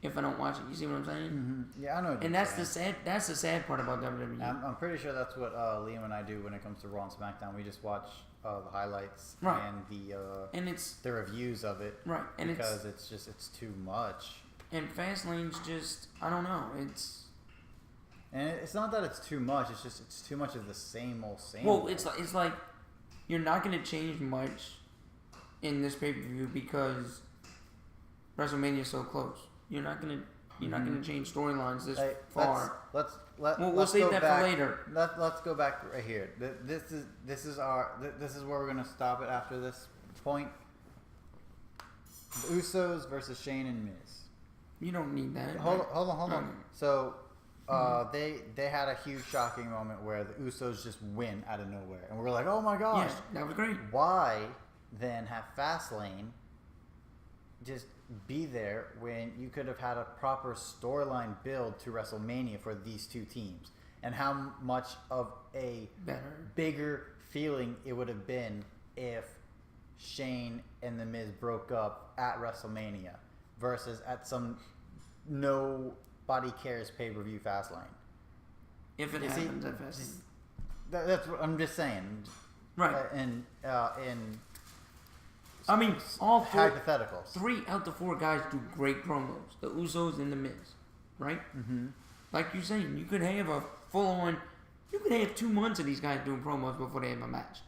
if I don't watch it. You see what I'm saying? Mm-hmm. Yeah, I know. And that's the sad part about WWE. I'm pretty sure that's what Liam and I do when it comes to Raw and SmackDown. We just watch the highlights and the reviews of it, right? And because it's too much. And Fastlane's just, I don't know. And it's not that it's too much. It's too much of the same old. Well, it's like you're not going to change much in this pay-per-view because WrestleMania is so close. You're not gonna change storylines this far. We'll save that for later. Let's go back right here. This is where we're gonna stop it after this point. The Usos versus Shane and Miz. You don't need that. Hold on. So they had a huge shocking moment where the Usos just win out of nowhere, and we're like, oh my gosh, that was great. Why then have Fastlane just be there when you could have had a proper storyline build to WrestleMania for these two teams, and how much of a bigger feeling it would have been if Shane and The Miz broke up at WrestleMania versus at some nobody cares pay-per-view Fastlane. If it happens at Fastlane. That's what I'm just saying. Right. In I mean, all four, hypotheticals. 3 out of the 4 guys do great promos. The Usos and the Miz, right? Mm-hmm. Like you're saying, you could have a full-on. You could have 2 months of these guys doing promos before they have a match.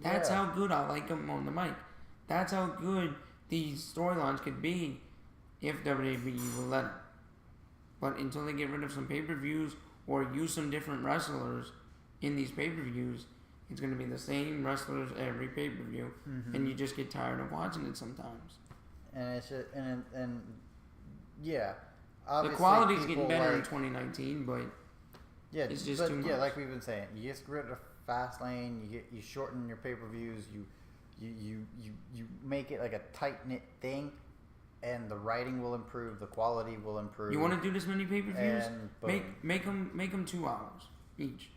That's how good I like them on the mic. That's how good these storylines could be if WWE will let them. But until they get rid of some pay-per-views or use some different wrestlers in these pay-per-views, it's going to be the same wrestlers every pay-per-view, and you just get tired of watching it sometimes. And it's just, and yeah, the quality's getting better in 2019, but it's just too much. Yeah, like we've been saying, you get rid of Fastlane, you shorten your pay-per-views, you make it like a tight-knit thing, and the writing will improve, the quality will improve. You want to do this many pay-per-views? Make them 2 hours each.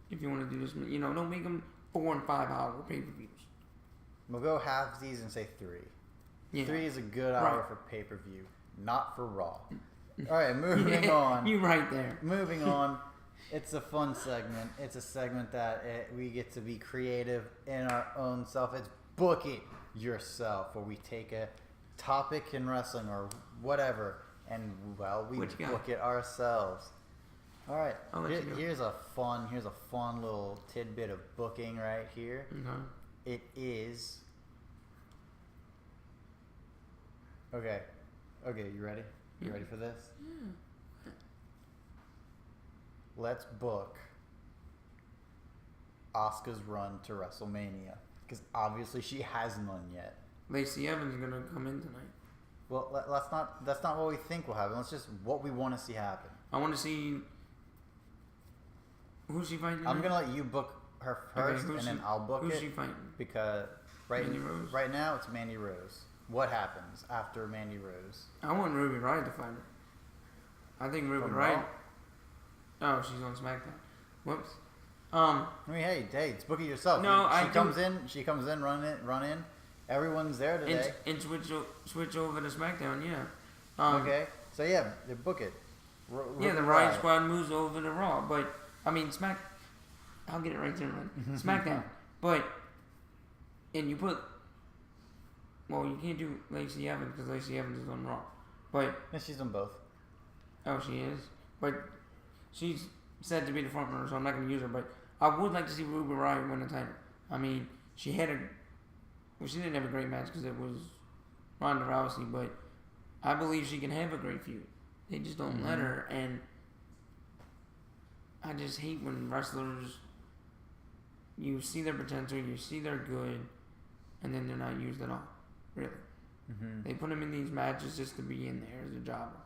If you want to do this, don't make them 4 and 5 hour pay-per-views. We'll go halvesies and say 3. Yeah. 3 is a good hour for pay-per-view, not for Raw. All right, moving on. You're right there. Moving on. It's a fun segment. It's a segment that we get to be creative in our own self. It's Book It Yourself, where we take a topic in wrestling or whatever, and we book it ourselves. All right, here's a fun little tidbit of booking right here. Mm-hmm. It is okay. You ready? You ready for this? Yeah. Let's book Asuka's run to WrestleMania, because obviously she has none yet. Lacey Evans is gonna come in tonight. Well, that's not what we think will happen. That's just what we want to see happen. I want to see. Who's she fighting? I'm gonna let you book her first, and then I'll book it. Who's she fighting? Because right now it's Mandy Rose. What happens after Mandy Rose? I want Ruby Riott to fight her. I think Ruby Riott. Oh, she's on SmackDown. Whoops. I mean, hey, it's book it yourself. No, She comes in, run in. Everyone's there today. And switch over to SmackDown. Yeah. Okay. So yeah, they book it. The Riott Squad moves over to Raw, but. I mean, I'll get it right there, man. SmackDown. And you put, you can't do Lacey Evans because Lacey Evans is on Raw. But. Yeah, she's on both. Oh, she is? But she's said to be the front runner, so I'm not going to use her. But I would like to see Ruby Riott win the title. I mean, she didn't have a great match because it was Ronda Rousey, but I believe she can have a great feud. They just don't let her, and I just hate when wrestlers, you see their potential, you see they're good, and then they're not used at all. Really. Mm-hmm. They put them in these matches just to be in there as a jobber.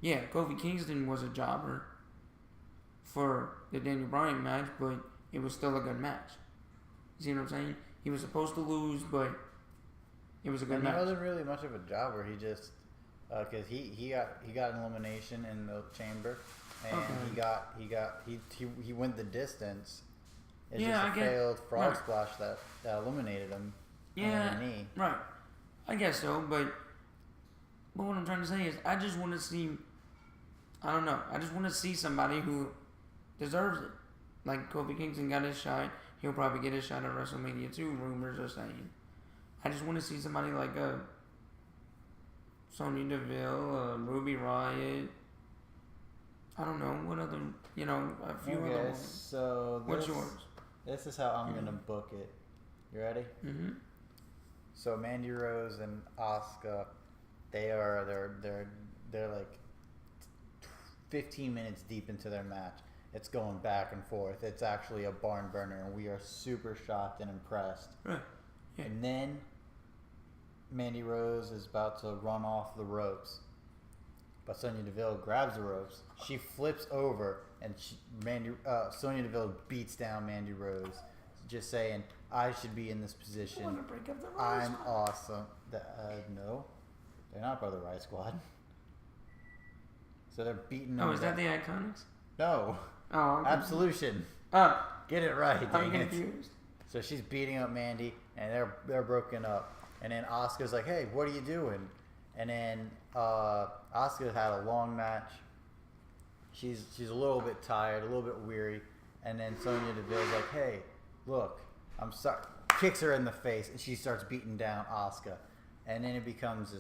Yeah, Kofi Kingston was a jobber for the Daniel Bryan match, but it was still a good match. You see what I'm saying? He was supposed to lose, but it was a good match. He wasn't really much of a jobber. He just, because he got an elimination in the chamber. And he went the distance. It's just a failed frog splash that eliminated him. Yeah, on the knee. Right. I guess so, but what I'm trying to say is, I just want to see. I don't know. I just want to see somebody who deserves it. Like Kofi Kingston got his shot. He'll probably get his shot at WrestleMania too. Rumors are saying. I just want to see somebody like a Sonya Deville, Ruby Riott. I don't know what other, a few other ones. So what's yours? This is how I'm gonna book it. You ready? Mm-hmm. So Mandy Rose and Asuka, they're like 15 minutes deep into their match. It's going back and forth. It's actually a barn burner, and we are super shocked and impressed. Right. Yeah. And then Mandy Rose is about to run off the ropes. But Sonya Deville grabs the ropes. She flips over, and Sonya Deville beats down Mandy Rose, just saying, "I should be in this position. I want to break up the I'm awesome." No, they're not part of the Riott Squad. So they're beating them. Oh, is that the Iconics? No. Oh, okay. Absolution. Get it right. I'm confused. So she's beating up Mandy, and they're broken up. And then Asuka's like, "Hey, what are you doing?" And then Asuka had a long match. She's a little bit tired, a little bit weary. And then Sonya Deville's like, "Hey, look, I'm sorry. Kicks her in the face, and she starts beating down Asuka. And then it becomes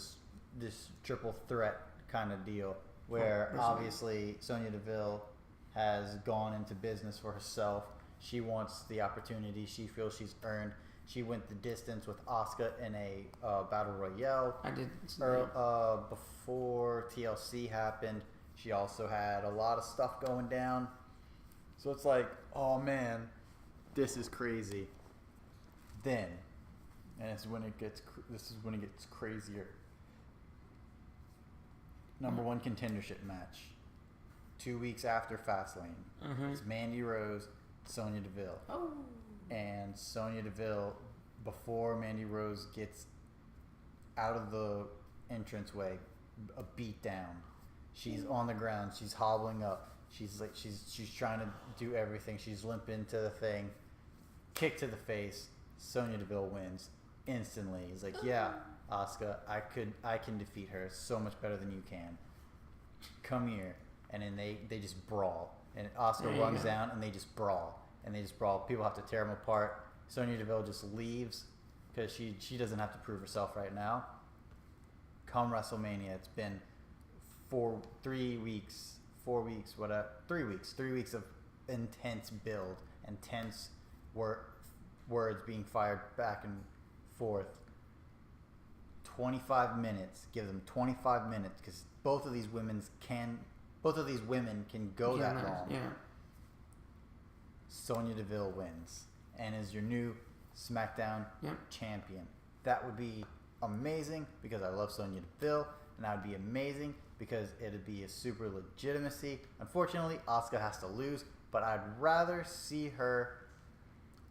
this triple threat kind of deal where obviously Sonya Deville has gone into business for herself. She wants the opportunity. She feels she's earned. She went the distance with Asuka in a battle royale. I did. Before TLC happened, she also had a lot of stuff going down. So it's like, oh man, this is crazy. Then, and this is when it gets crazier. Number one contendership match. 2 weeks after Fastlane. It's Mandy Rose, Sonya Deville. Oh. And Sonya Deville, before Mandy Rose gets out of the entranceway, a beat down. She's on the ground. She's hobbling up. She's trying to do everything. She's limping to the thing. Kick to the face. Sonya Deville wins instantly. He's like, yeah, Asuka, I can defeat her so much better than you can. Come here. And then they just brawl. And Asuka runs down and they just brawl. People have to tear them apart. Sonya Deville just leaves because she doesn't have to prove herself right now. Come WrestleMania, it's been 3 weeks of intense build, intense words being fired back and forth. 25 minutes. Give them 25 minutes because both of these women can go that long. Yeah. Sonya Deville wins and is your new SmackDown champion. That would be amazing because I love Sonya Deville, and that would be amazing because it'd be a super legitimacy. Unfortunately, Asuka has to lose, but I'd rather see her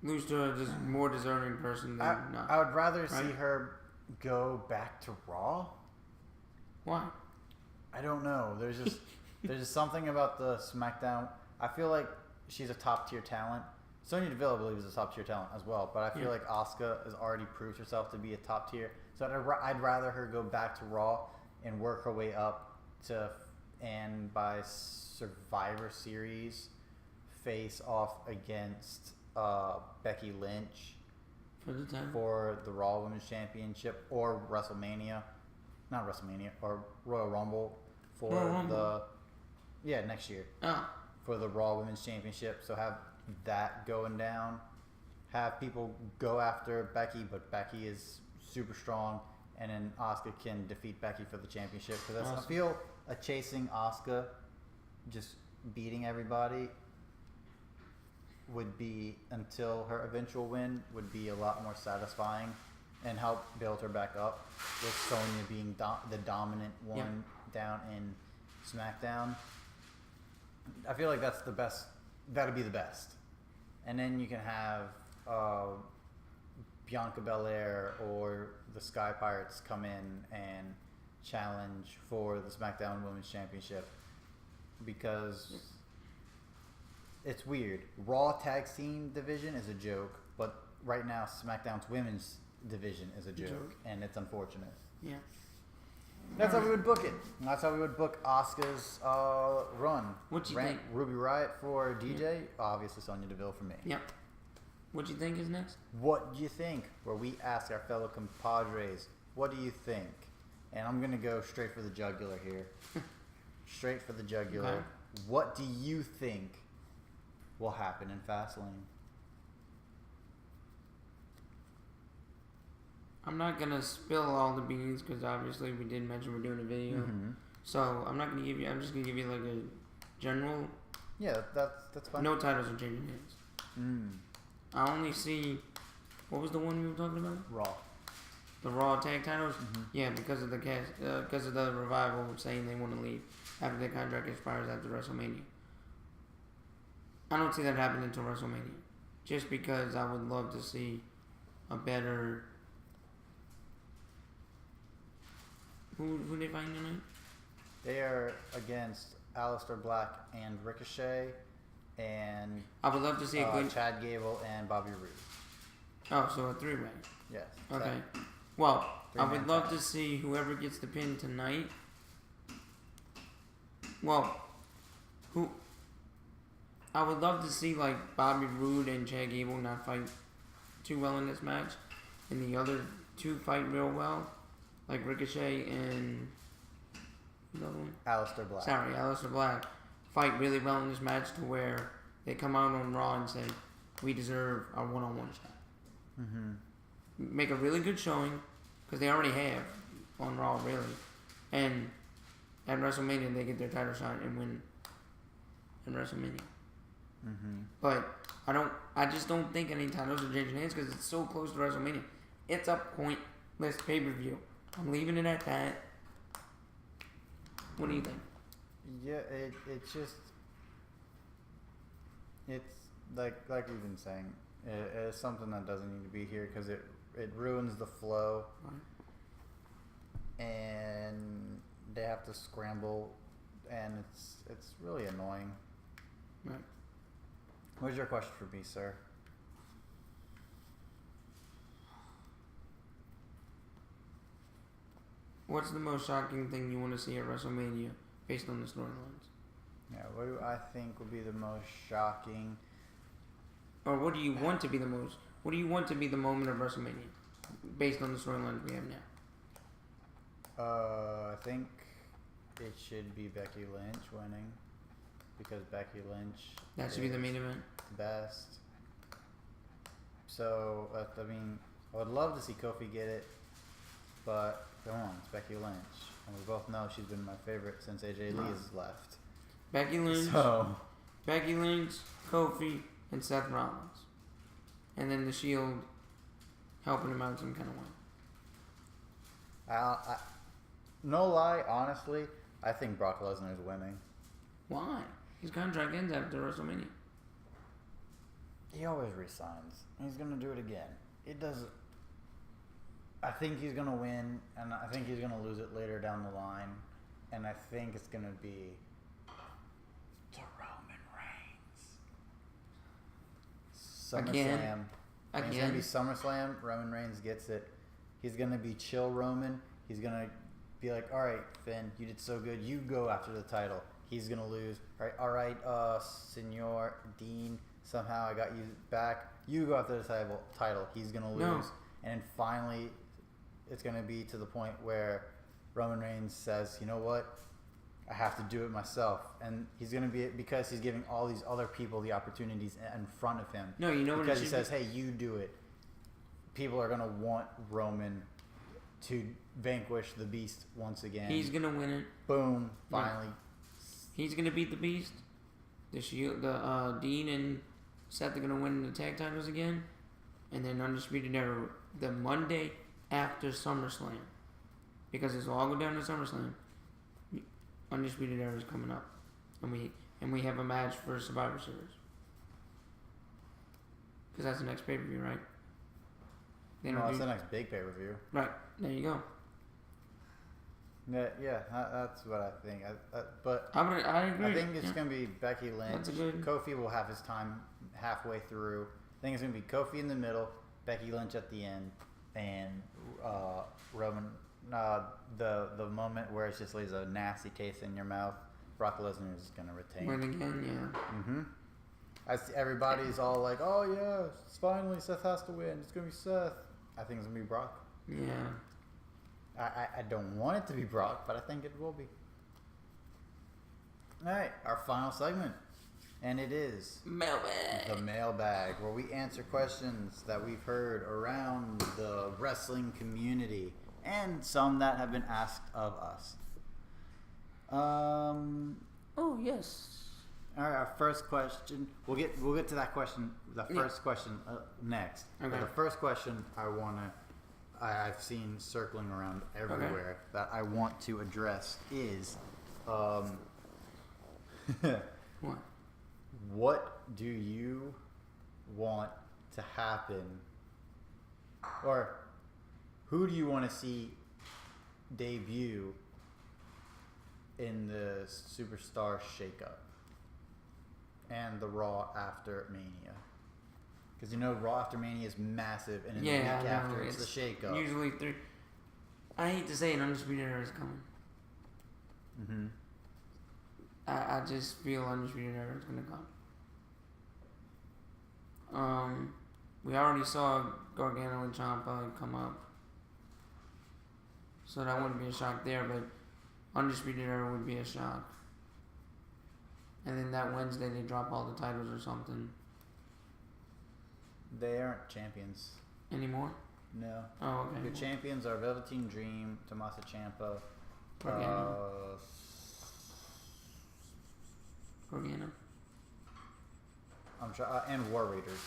lose to a more deserving person than not. I would rather see her go back to Raw. Why? I don't know. There's just something about the SmackDown. I feel like she's a top tier talent. Sonya Deville, I believe, is a top tier talent as well. But I feel like Asuka has already proved herself to be a top tier. So I'd rather her go back to Raw and work her way up and by Survivor Series face off against Becky Lynch for the Raw Women's Championship or or Royal Rumble next year. For the Raw Women's Championship. So have that going down. Have people go after Becky, but Becky is super strong, and then Asuka can defeat Becky for the championship. Because I feel chasing Asuka, just beating everybody, would be, until her eventual win, would be a lot more satisfying and help build her back up, with Sonya being the dominant one down in SmackDown. I feel like that's the best. That'd be the best. And then you can have Bianca Belair or the Sky Pirates come in and challenge for the SmackDown Women's Championship, because it's weird. Raw Tag Team division is a joke, but right now SmackDown's Women's division is a joke. And it's unfortunate. Yeah. That's how we would book it. That's how we would book Asuka's run. What you think? Ruby Riott for DJ. Obviously, Sonya Deville for me. Yep. What do you think is next? What do you think? Where we ask our fellow compadres, what do you think? And I'm going to go straight for the jugular here. Straight for the jugular. Okay. What do you think will happen in Fastlane? I'm not going to spill all the beans because obviously we did mention we're doing a video. Mm-hmm. So I'm not going to give you, I'm just going to give you like a general. Yeah, that's fine. No titles are changing hands. I only see, what was the one we were talking about? Raw. The Raw tag titles? Mm-hmm. Yeah, because of the Revival saying they want to leave after their contract expires after WrestleMania. I don't see that happening until WrestleMania. Just because I would love to see a better... Who they fighting tonight? They are against Aleister Black and Ricochet, and I would love to see a good... Chad Gable and Bobby Roode. Oh, so a three-way. Yes. Okay. Well, I would love to see whoever gets the pin tonight. I would love to see like Bobby Roode and Chad Gable not fight too well in this match, and the other two fight real well, like Ricochet and another one. Aleister Black. Sorry, Aleister Black fight really well in this match to where they come out on Raw and say, we deserve our one-on-one shot. Mm-hmm. Make a really good showing, because they already have on Raw, really. And at WrestleMania, they get their title shot and win in WrestleMania. Mm-hmm. But I just don't think any titles are changing hands because it's so close to WrestleMania. It's a pointless pay-per-view. I'm leaving it at that. What do you think? Yeah, it's just, it's like we've been saying, it's something that doesn't need to be here because it ruins the flow, and they have to scramble, and it's really annoying. Right. What's your question for me, sir? What's the most shocking thing you want to see at WrestleMania based on the storylines? Yeah, what do I think would be the most shocking? Or what do you want to be the most? What do you want to be the moment of WrestleMania based on the storylines we have now? I think it should be Becky Lynch winning because Becky Lynch. That should be the main event. The best. So I mean, I would love to see Kofi get it, but come on, it's Becky Lynch, and we both know she's been my favorite since AJ Lee has left. Becky Lynch, Kofi, and Seth Rollins, and then the Shield helping him out some kind of way. No lie, honestly, I think Brock Lesnar is winning. Why? His contract ends after WrestleMania. He always resigns. He's gonna do it again. It doesn't. I think he's gonna win, and I think he's gonna lose it later down the line, and I think it's gonna be to Roman Reigns. SummerSlam. Again. It's gonna be SummerSlam. Roman Reigns gets it. He's gonna be chill Roman. He's gonna be like, all right, Finn, you did so good. You go after the title. He's gonna lose. All right, Senor Dean. Somehow I got you back. You go after the title. He's gonna lose, No. and finally, it's gonna be to the point where Roman Reigns says, "You know what? I have to do it myself." And he's gonna be because he's giving all these other people the opportunities in front of him. No, you know what? Because he says, "Hey, you do it." People are gonna want Roman to vanquish the Beast once again. He's gonna win it. Boom! Finally, he's gonna beat the Beast. The Shield, Dean and Seth are gonna win the tag titles again, and then Undisputed Era the Monday after SummerSlam, because it's all go down to SummerSlam. Undisputed Era is coming up, and we have a match for Survivor Series, because that's the next pay per view, right? It's the next big pay per view. Right, there you go. Yeah, that's what I think. But I agree. I think it's going to be Becky Lynch. That's a good... Kofi will have his time halfway through. I think it's going to be Kofi in the middle, Becky Lynch at the end, and Roman. The moment where it just leaves a nasty taste in your mouth, Brock Lesnar is going to retain. Win again, yeah. Mm-hmm. Everybody's all like, "Oh yeah, finally Seth has to win. It's going to be Seth." I think it's going to be Brock. Yeah. I don't want it to be Brock, but I think it will be. All right, our final segment, and it is Mailbag. The mailbag, where we answer questions that we've heard around the wrestling community and some that have been asked of us. Oh yes. All right, our first question. We'll get to that question. The first question next. Okay. But the first question I've seen circling around everywhere that I want to address is, What? What do you want to happen, or who do you want to see debut in the Superstar Shakeup and the Raw After Mania? Because Raw After Mania is massive, and in the week after it's the Shakeup. Usually 3. I hate to say it, Undisputed Era is coming. Mm-hmm. I just feel Undisputed Era is going to come. We already saw Gargano and Ciampa come up, so that wouldn't be a shock there. But Undisputed Era would be a shock. And then that Wednesday they drop all the titles or something. They aren't champions Anymore? No. Oh, okay. The champions are Velveteen Dream, Tommaso Ciampa, Gargano. I'm trying, and War Raiders.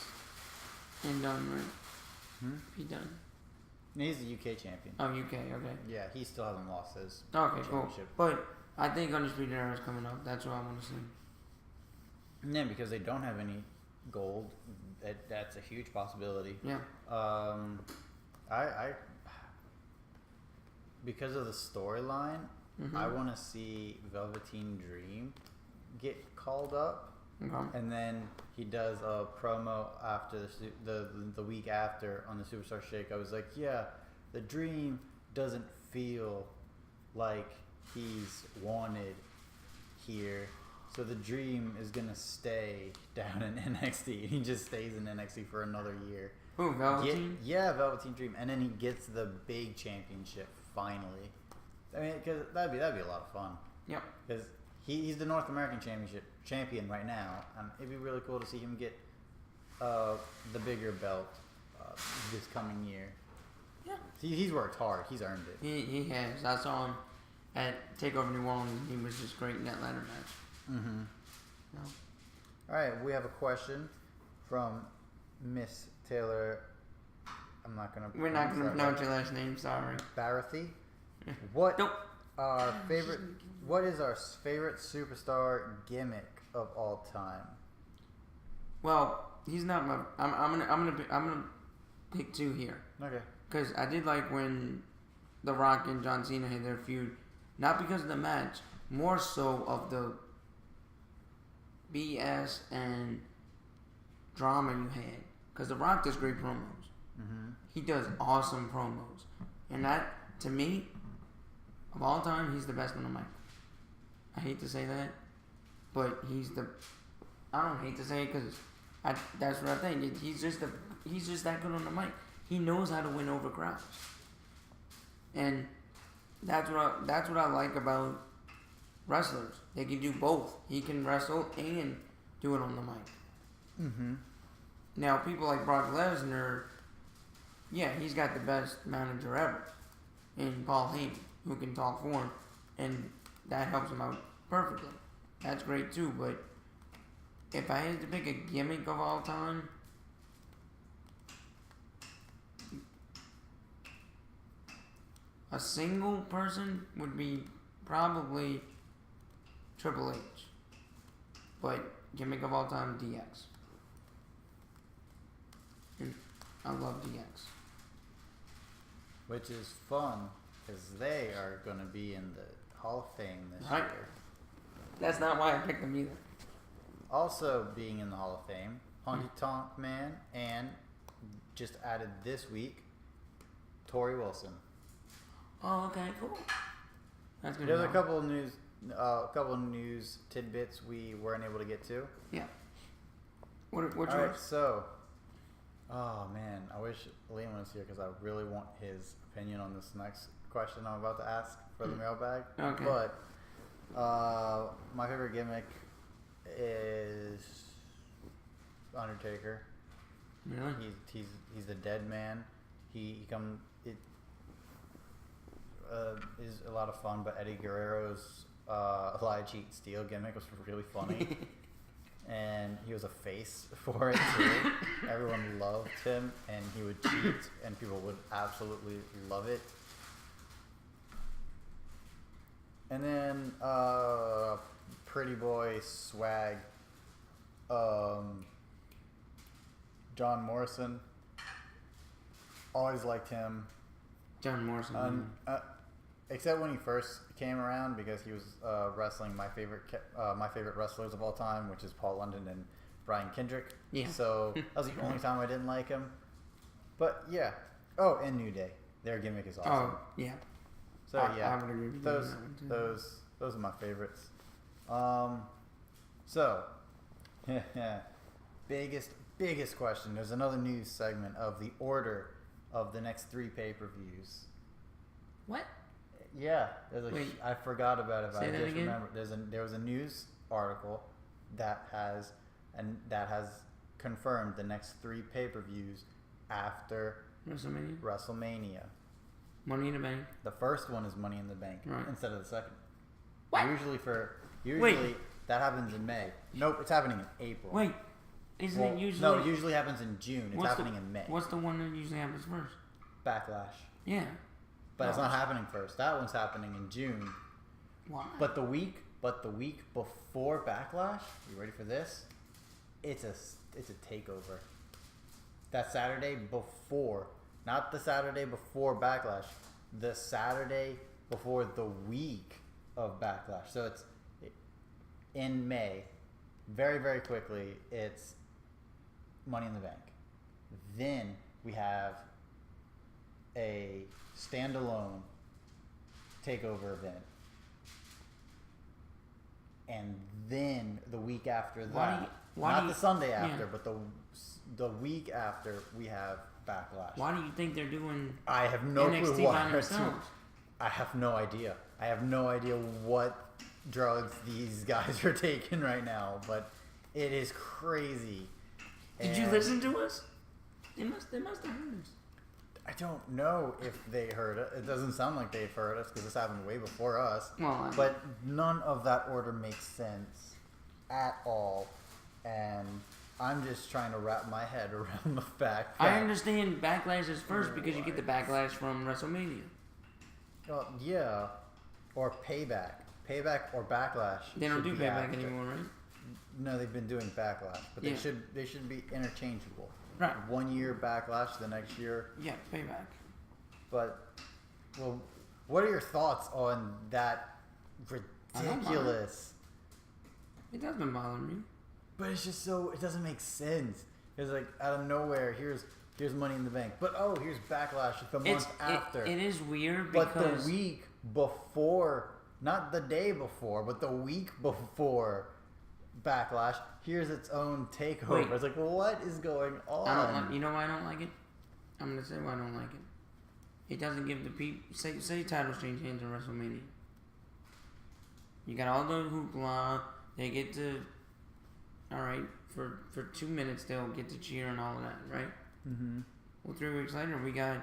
And done, right? He done. He's the UK champion. Oh, UK, okay. Yeah, he still hasn't lost his okay, cool. championship. But I think Undisputed Era is coming up. That's what I want to see. Yeah, because they don't have any gold. That's a huge possibility. Yeah. I because of the storyline, I want to see Velveteen Dream get called up, and then he does a promo after the week after on the Superstar Shake. I was like, yeah, the Dream doesn't feel like he's wanted here. So the Dream is gonna stay down in NXT. He just stays in NXT for another year. Who, Velveteen? Yeah, Velveteen Dream, and then he gets the big championship finally. I mean, because that'd be a lot of fun. Yep. Because he's the North American champion right now, and it'd be really cool to see him get the bigger belt this coming year. Yeah. He's worked hard. He's earned it. He has. I saw him at TakeOver New Orleans. He was just great in that ladder match. Mm-hmm. No. All right, we have a question from Miss Taylor. We're not gonna pronounce your last name. Sorry. Barathy. What Nope. What is our favorite superstar gimmick of all time? Well, he's not my. I'm gonna pick two here. Okay. Because I did like when The Rock and John Cena had their feud, not because of the match, more so of the BS and drama you had. Because The Rock does great promos. Mm-hmm. He does awesome promos. And that, to me, of all time, he's the best on the mic. I hate to say that, but I don't hate to say it because that's what I think. He's just that good on the mic. He knows how to win over crowds. And that's what I like about wrestlers. They can do both. He can wrestle and do it on the mic. Mm-hmm. Now, people like Brock Lesnar, yeah, he's got the best manager ever in Paul Heyman, who can talk for him, and that helps him out perfectly. That's great too, but if I had to pick a gimmick of all time, a single person would be probably Triple H. But gimmick of all time, DX. And I love DX. Which is fun, because they are going to be in the Hall of Fame this Right. year. That's not why I picked them either. Also being in the Hall of Fame, Honky Tonk Man, and just added this week, Tori Wilson. Oh, okay, cool. That's good. There's a couple of news tidbits we weren't able to get to. Yeah. What's All yours? right, so, oh man, I wish Liam was here because I really want his opinion on this next question I'm about to ask for the mailbag. Okay. But my favorite gimmick is Undertaker. Really? He's the dead man. Is a lot of fun, but Eddie Guerrero's lie, cheat, steal gimmick was really funny. And he was a face for it too. Everyone loved him, and he would cheat, and people would absolutely love it. And then Pretty Boy Swag, John Morrison. Always liked him. John Morrison. Except when he first came around, because he was wrestling my favorite wrestlers of all time, which is Paul London and Brian Kendrick. Yeah. So that was the only time I didn't like him. But yeah. Oh, and New Day. Their gimmick is awesome. Oh, yeah. So yeah, I would agree with you on that one, too. those are my favorites. So biggest biggest question. There's another news segment of the order of the next 3 pay-per-views. What? Yeah, I forgot about it. But Say I that just again? remember there was a news article that has confirmed the next 3 pay-per-views after WrestleMania. Money in the Bank. The first one is Money in the Bank instead of the second. What? Usually that happens in May. Nope, it's happening in April. Wait, isn't it usually? No, it usually happens in June. It's happening in May. What's the one that usually happens first? Backlash. Yeah. But it's not happening first. That one's happening in June. Why? But the week before Backlash, you ready for this? It's a takeover. That Saturday before, not the Saturday before Backlash, the Saturday before the week of Backlash. So it's in May. Very, very quickly, it's Money in the Bank. Then we have a standalone takeover event. And then the week after that, not the Sunday after, but the week after, we have Backlash. Why do you think they're doing I have no NXT clue by why. themselves? I have no idea. I have no idea what drugs these guys are taking right now, but it is crazy. Did you listen to us? They must have heard us. I don't know if they heard it. It doesn't sound like they've heard us because this happened way before us. Well, but none of that order makes sense at all. And I'm just trying to wrap my head around the fact that... I understand Backlash is first because you get the Backlash from WrestleMania. Well, yeah. Or Payback. Payback or Backlash. They don't do Payback anymore, right? No, they've been doing Backlash. But they should be interchangeable. Right. 1 year Backlash, the next year. Yeah, Payback. But, well, what are your thoughts on that ridiculous... It doesn't bother me. But it's just so... It doesn't make sense. It's like, out of nowhere, here's Money in the Bank. But, here's Backlash the month after. It is weird because... But the week before... Not the day before, but the week before Backlash, here's its own takeover. Wait. It's like, what is going on? You know why I don't like it? I'm going to say why I don't like it. It doesn't give the people... Say titles change hands in WrestleMania. You got all the hoopla. They get to... Alright, for 2 minutes they'll get to cheer and all of that, right? Mm-hmm. Well, 3 weeks later we got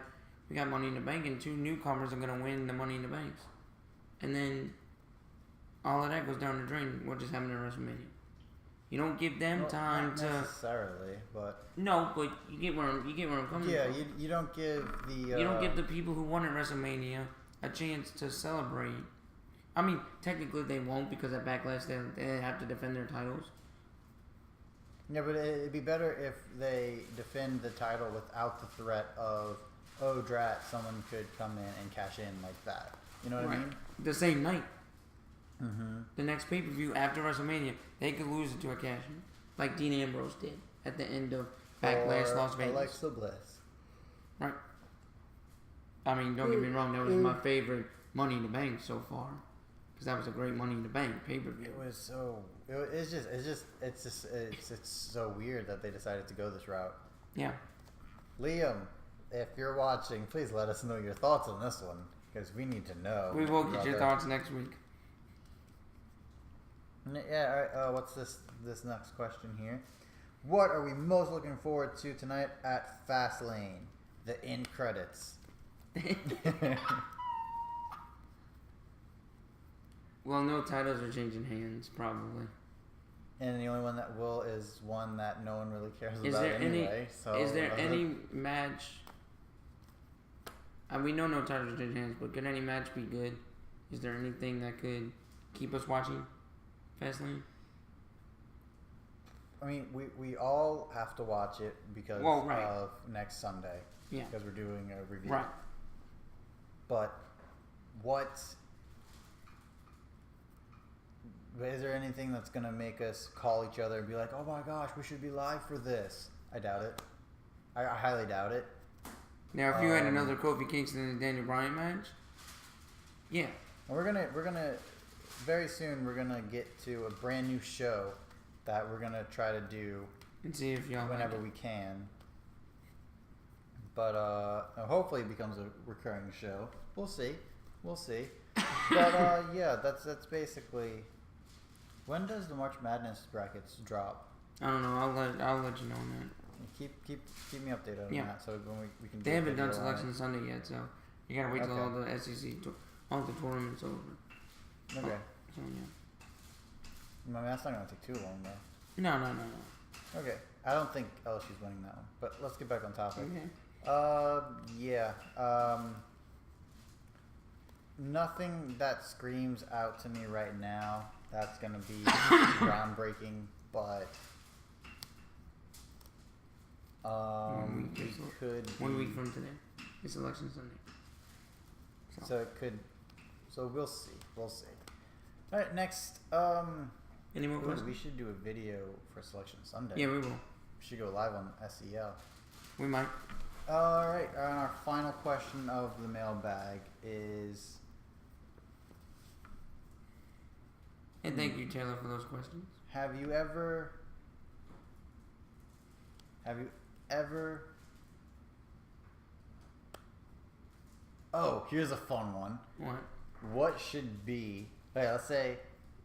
Money in the Bank and 2 newcomers are going to win the Money in the Banks. And then all of that goes down the drain. What just happened at WrestleMania? You don't give them time not to necessarily, but no, but you get where I'm coming from. Yeah, you don't give the you don't give the people who won at WrestleMania a chance to celebrate. I mean, technically they won't because at Backlash they have to defend their titles. Yeah, but it'd be better if they defend the title without the threat of, oh drat, someone could come in and cash in like that. You know what I mean? The same night. Mm-hmm. The next pay-per-view after WrestleMania, they could lose it to a cash-in, like Dean Ambrose did at the end of Backlash Las Vegas. Alexa Bliss. Right. I mean, don't get me wrong, that was my favorite Money in the Bank so far, because that was a great Money in the Bank pay-per-view. It was so. It's just so weird that they decided to go this route. Yeah. Liam, if you're watching, please let us know your thoughts on this one. Because we need to know. We will get your thoughts next week. Yeah, all right. What's this next question here? What are we most looking forward to tonight at Fastlane? The end credits. Well, no titles are changing hands, probably. And the only one that will is one that no one really cares about anyway. Is there any match... we know no titles change hands, but could any match be good? Is there anything that could keep us watching Fastlane? I mean, we all have to watch it because of next Sunday. Yeah. Because we're doing a review. Right. But is there anything that's going to make us call each other and be like, oh my gosh, we should be live for this? I doubt it. I highly doubt it. Now, if you had another Kofi Kingston and Daniel Bryan match, yeah. We're gonna very soon. We're gonna get to a brand new show that we're gonna try to do And see if y'all whenever we can. But hopefully it becomes a recurring show. We'll see. But yeah, that's basically. When does the March Madness brackets drop? I don't know. I'll let you know on that. Keep me updated on that, so when we can. They haven't done Selection Sunday yet, so you gotta wait till all the SEC, all the tournaments over. Okay. So yeah. I mean, that's not gonna take too long though. No. Okay. I don't think LSU's winning that one, but let's get back on topic. Okay. Yeah. Nothing that screams out to me right now that's gonna be groundbreaking, but One week from today, it's Election Sunday. So it could. So we'll see. All right. Next. Any more questions? We should do a video for Selection Sunday. Yeah, we will. We should go live on SEL. We might. All right. And our final question of the mailbag is. And thank you, Taylor, for those questions. Have you ever? Oh, here's a fun one. What should be? Okay, let's say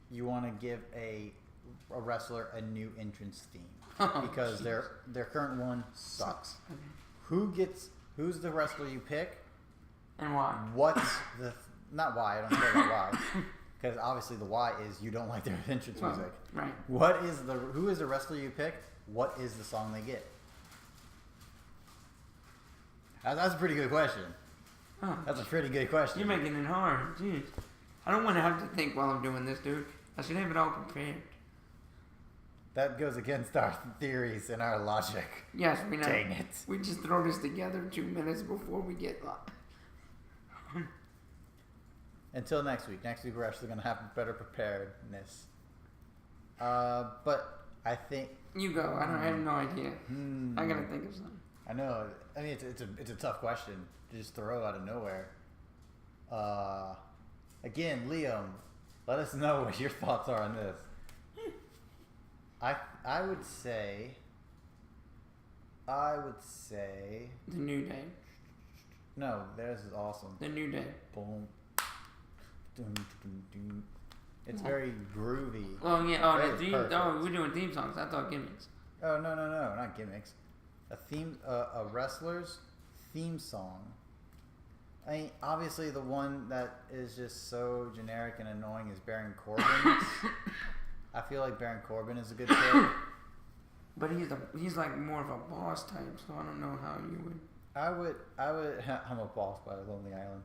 you want to give a wrestler a new entrance theme because their current one sucks. Okay. Who's the wrestler you pick? And why? What's the not why? I don't care about why. Because obviously the why is you don't like their entrance music. Right. Who is the wrestler you pick? What is the song they get? That's a pretty good question. Oh. That's a pretty good question. You're making it hard. Jeez. I don't want to have to think while I'm doing this, dude. I should have it all prepared. That goes against our theories and our logic. Yes, we know. Dang it. We just throw this together 2 minutes before we get live. Until next week. Next week we're actually going to have better preparedness. But I think... You go. I have no idea. I got to think of something. I know. I mean, it's a tough question to just throw out of nowhere. Again, Liam, let us know what your thoughts are on this. I would say The New Day. No, theirs is awesome. The New Day. Boom. Dun, dun, dun. It's very groovy. Oh yeah. Oh, the theme. Oh, we're doing theme songs. I thought gimmicks. Oh no, not gimmicks. A wrestler's theme song. I mean, obviously the one that is just so generic and annoying is Baron Corbin's. I feel like Baron Corbin is a good pick. But he's like more of a boss type, so I don't know how you would. I would. I'm a boss by Lonely Island.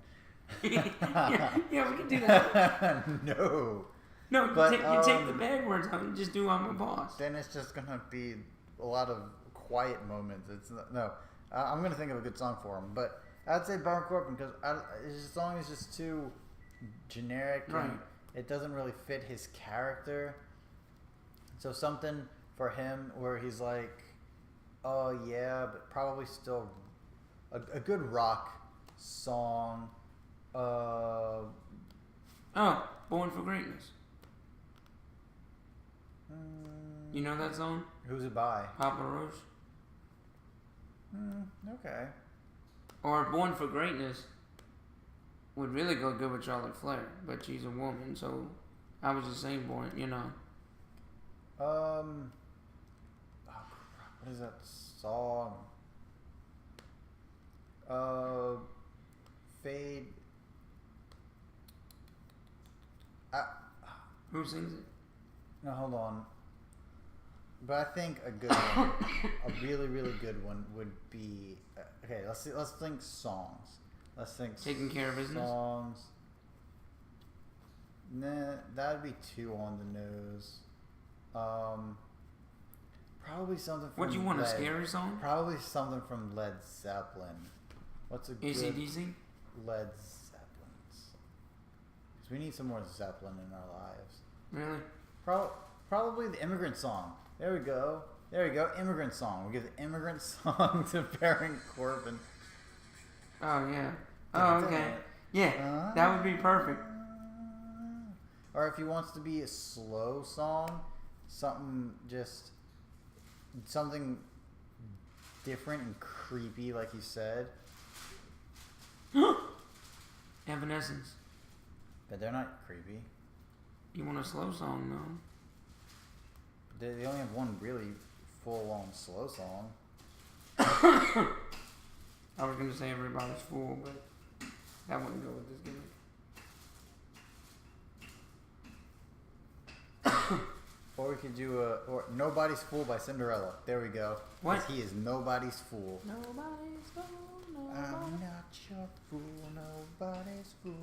yeah, we can do that. No, but, you take the bad words out and just do I'm a boss. Then it's just gonna be a lot of quiet moments. It's not, no. I'm gonna think of a good song for him, but I'd say Baron Corbin because his song is just too generic. Right. And it doesn't really fit his character. So something for him where he's like, oh yeah, but probably still a good rock song. Born for Greatness. You know that song? Who's it by? Papa Roach. Okay. Or Born for Greatness would really go good with Charlotte Flair, but she's a woman, so I was just saying Born, you know. What is that song? Fade. Who sings it? No, hold on. But I think a good one, a really, really good one would be. Okay, let's think songs. Let's think. Taking Care of Business. Songs. Nah, that'd be too on the nose. Probably something from. What you want, a scary song? Probably something from Led Zeppelin. What's a good AC/DC? Led Zeppelins. Because we need some more Zeppelin in our lives. Really? Probably the Immigrant Song. There we go. Immigrant Song. We'll give the Immigrant Song to Baron Corbin. Oh, yeah. Oh, okay. Yeah, that would be perfect. Or if he wants to be a slow song, something just something different and creepy, like you said. Evanescence. But they're not creepy. You want a slow song though? They only have one really full-on slow song. I was gonna say Everybody's Fool, but that wouldn't go with this gimmick. Or we could do or Nobody's Fool by Cinderella. There we go. What? 'Cause he is nobody's fool. Nobody's fool. Nobody. I'm not your fool, nobody's fool.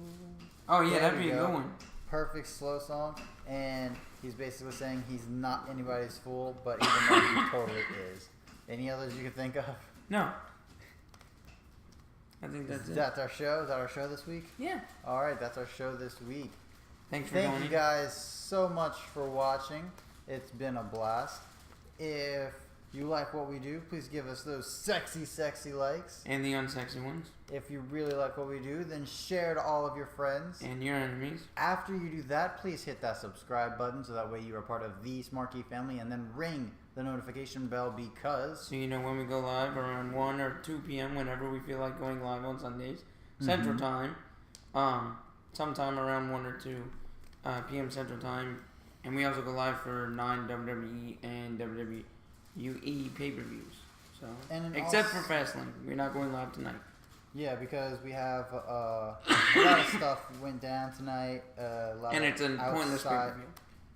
Oh yeah, There that'd we be a go. good one. Perfect slow song, and he's basically saying he's not anybody's fool, but even though he totally is. Any others you can think of? No. I think that's it. That's our show. Is that our show this week? Yeah. All right, that's our show this week. Thanks for Thank joining. you guys so much for watching. It's been a blast. If you like what we do, please give us those sexy, sexy likes. And the unsexy ones. If you really like what we do, then share to all of your friends. And your enemies. After you do that, please hit that subscribe button so that way you are part of the Smarky family, and then ring the notification bell because... So you know when we go live around 1 or 2 p.m. whenever we feel like going live on Sundays. Central Time. Sometime around 1 or 2 p.m. Central Time. And we also go live for 9 WWE and WWE pay-per-views. So, except for Fastlane. We're not going live tonight. Yeah, because we have a lot of stuff went down tonight. A lot And of it's a pointless pay-per-view.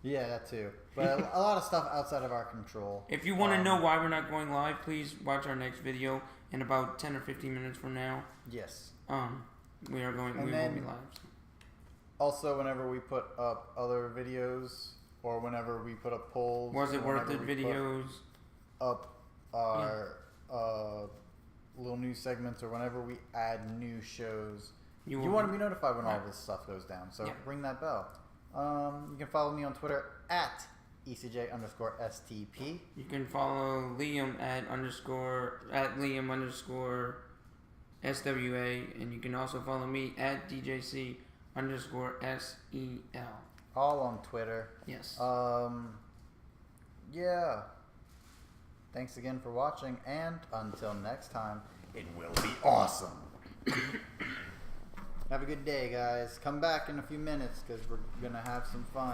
Yeah, that too. But a lot of stuff outside of our control. If you want to know why we're not going live, please watch our next video in about 10 or 15 minutes from now. Yes. We are going. We will be live. Also, whenever we put up other videos or whenever we put up polls, Was it worth it? Videos. Up our little news segments, or whenever we add new shows, you want to be notified when all this stuff goes down. So ring that bell. You can follow me on Twitter at ECJ_STP. You can follow Liam at Liam_SWA, and you can also follow me at DJC_SEL. All on Twitter. Yes. Yeah. Thanks again for watching, and until next time, it will be awesome. Have a good day, guys. Come back in a few minutes because we're gonna have some fun.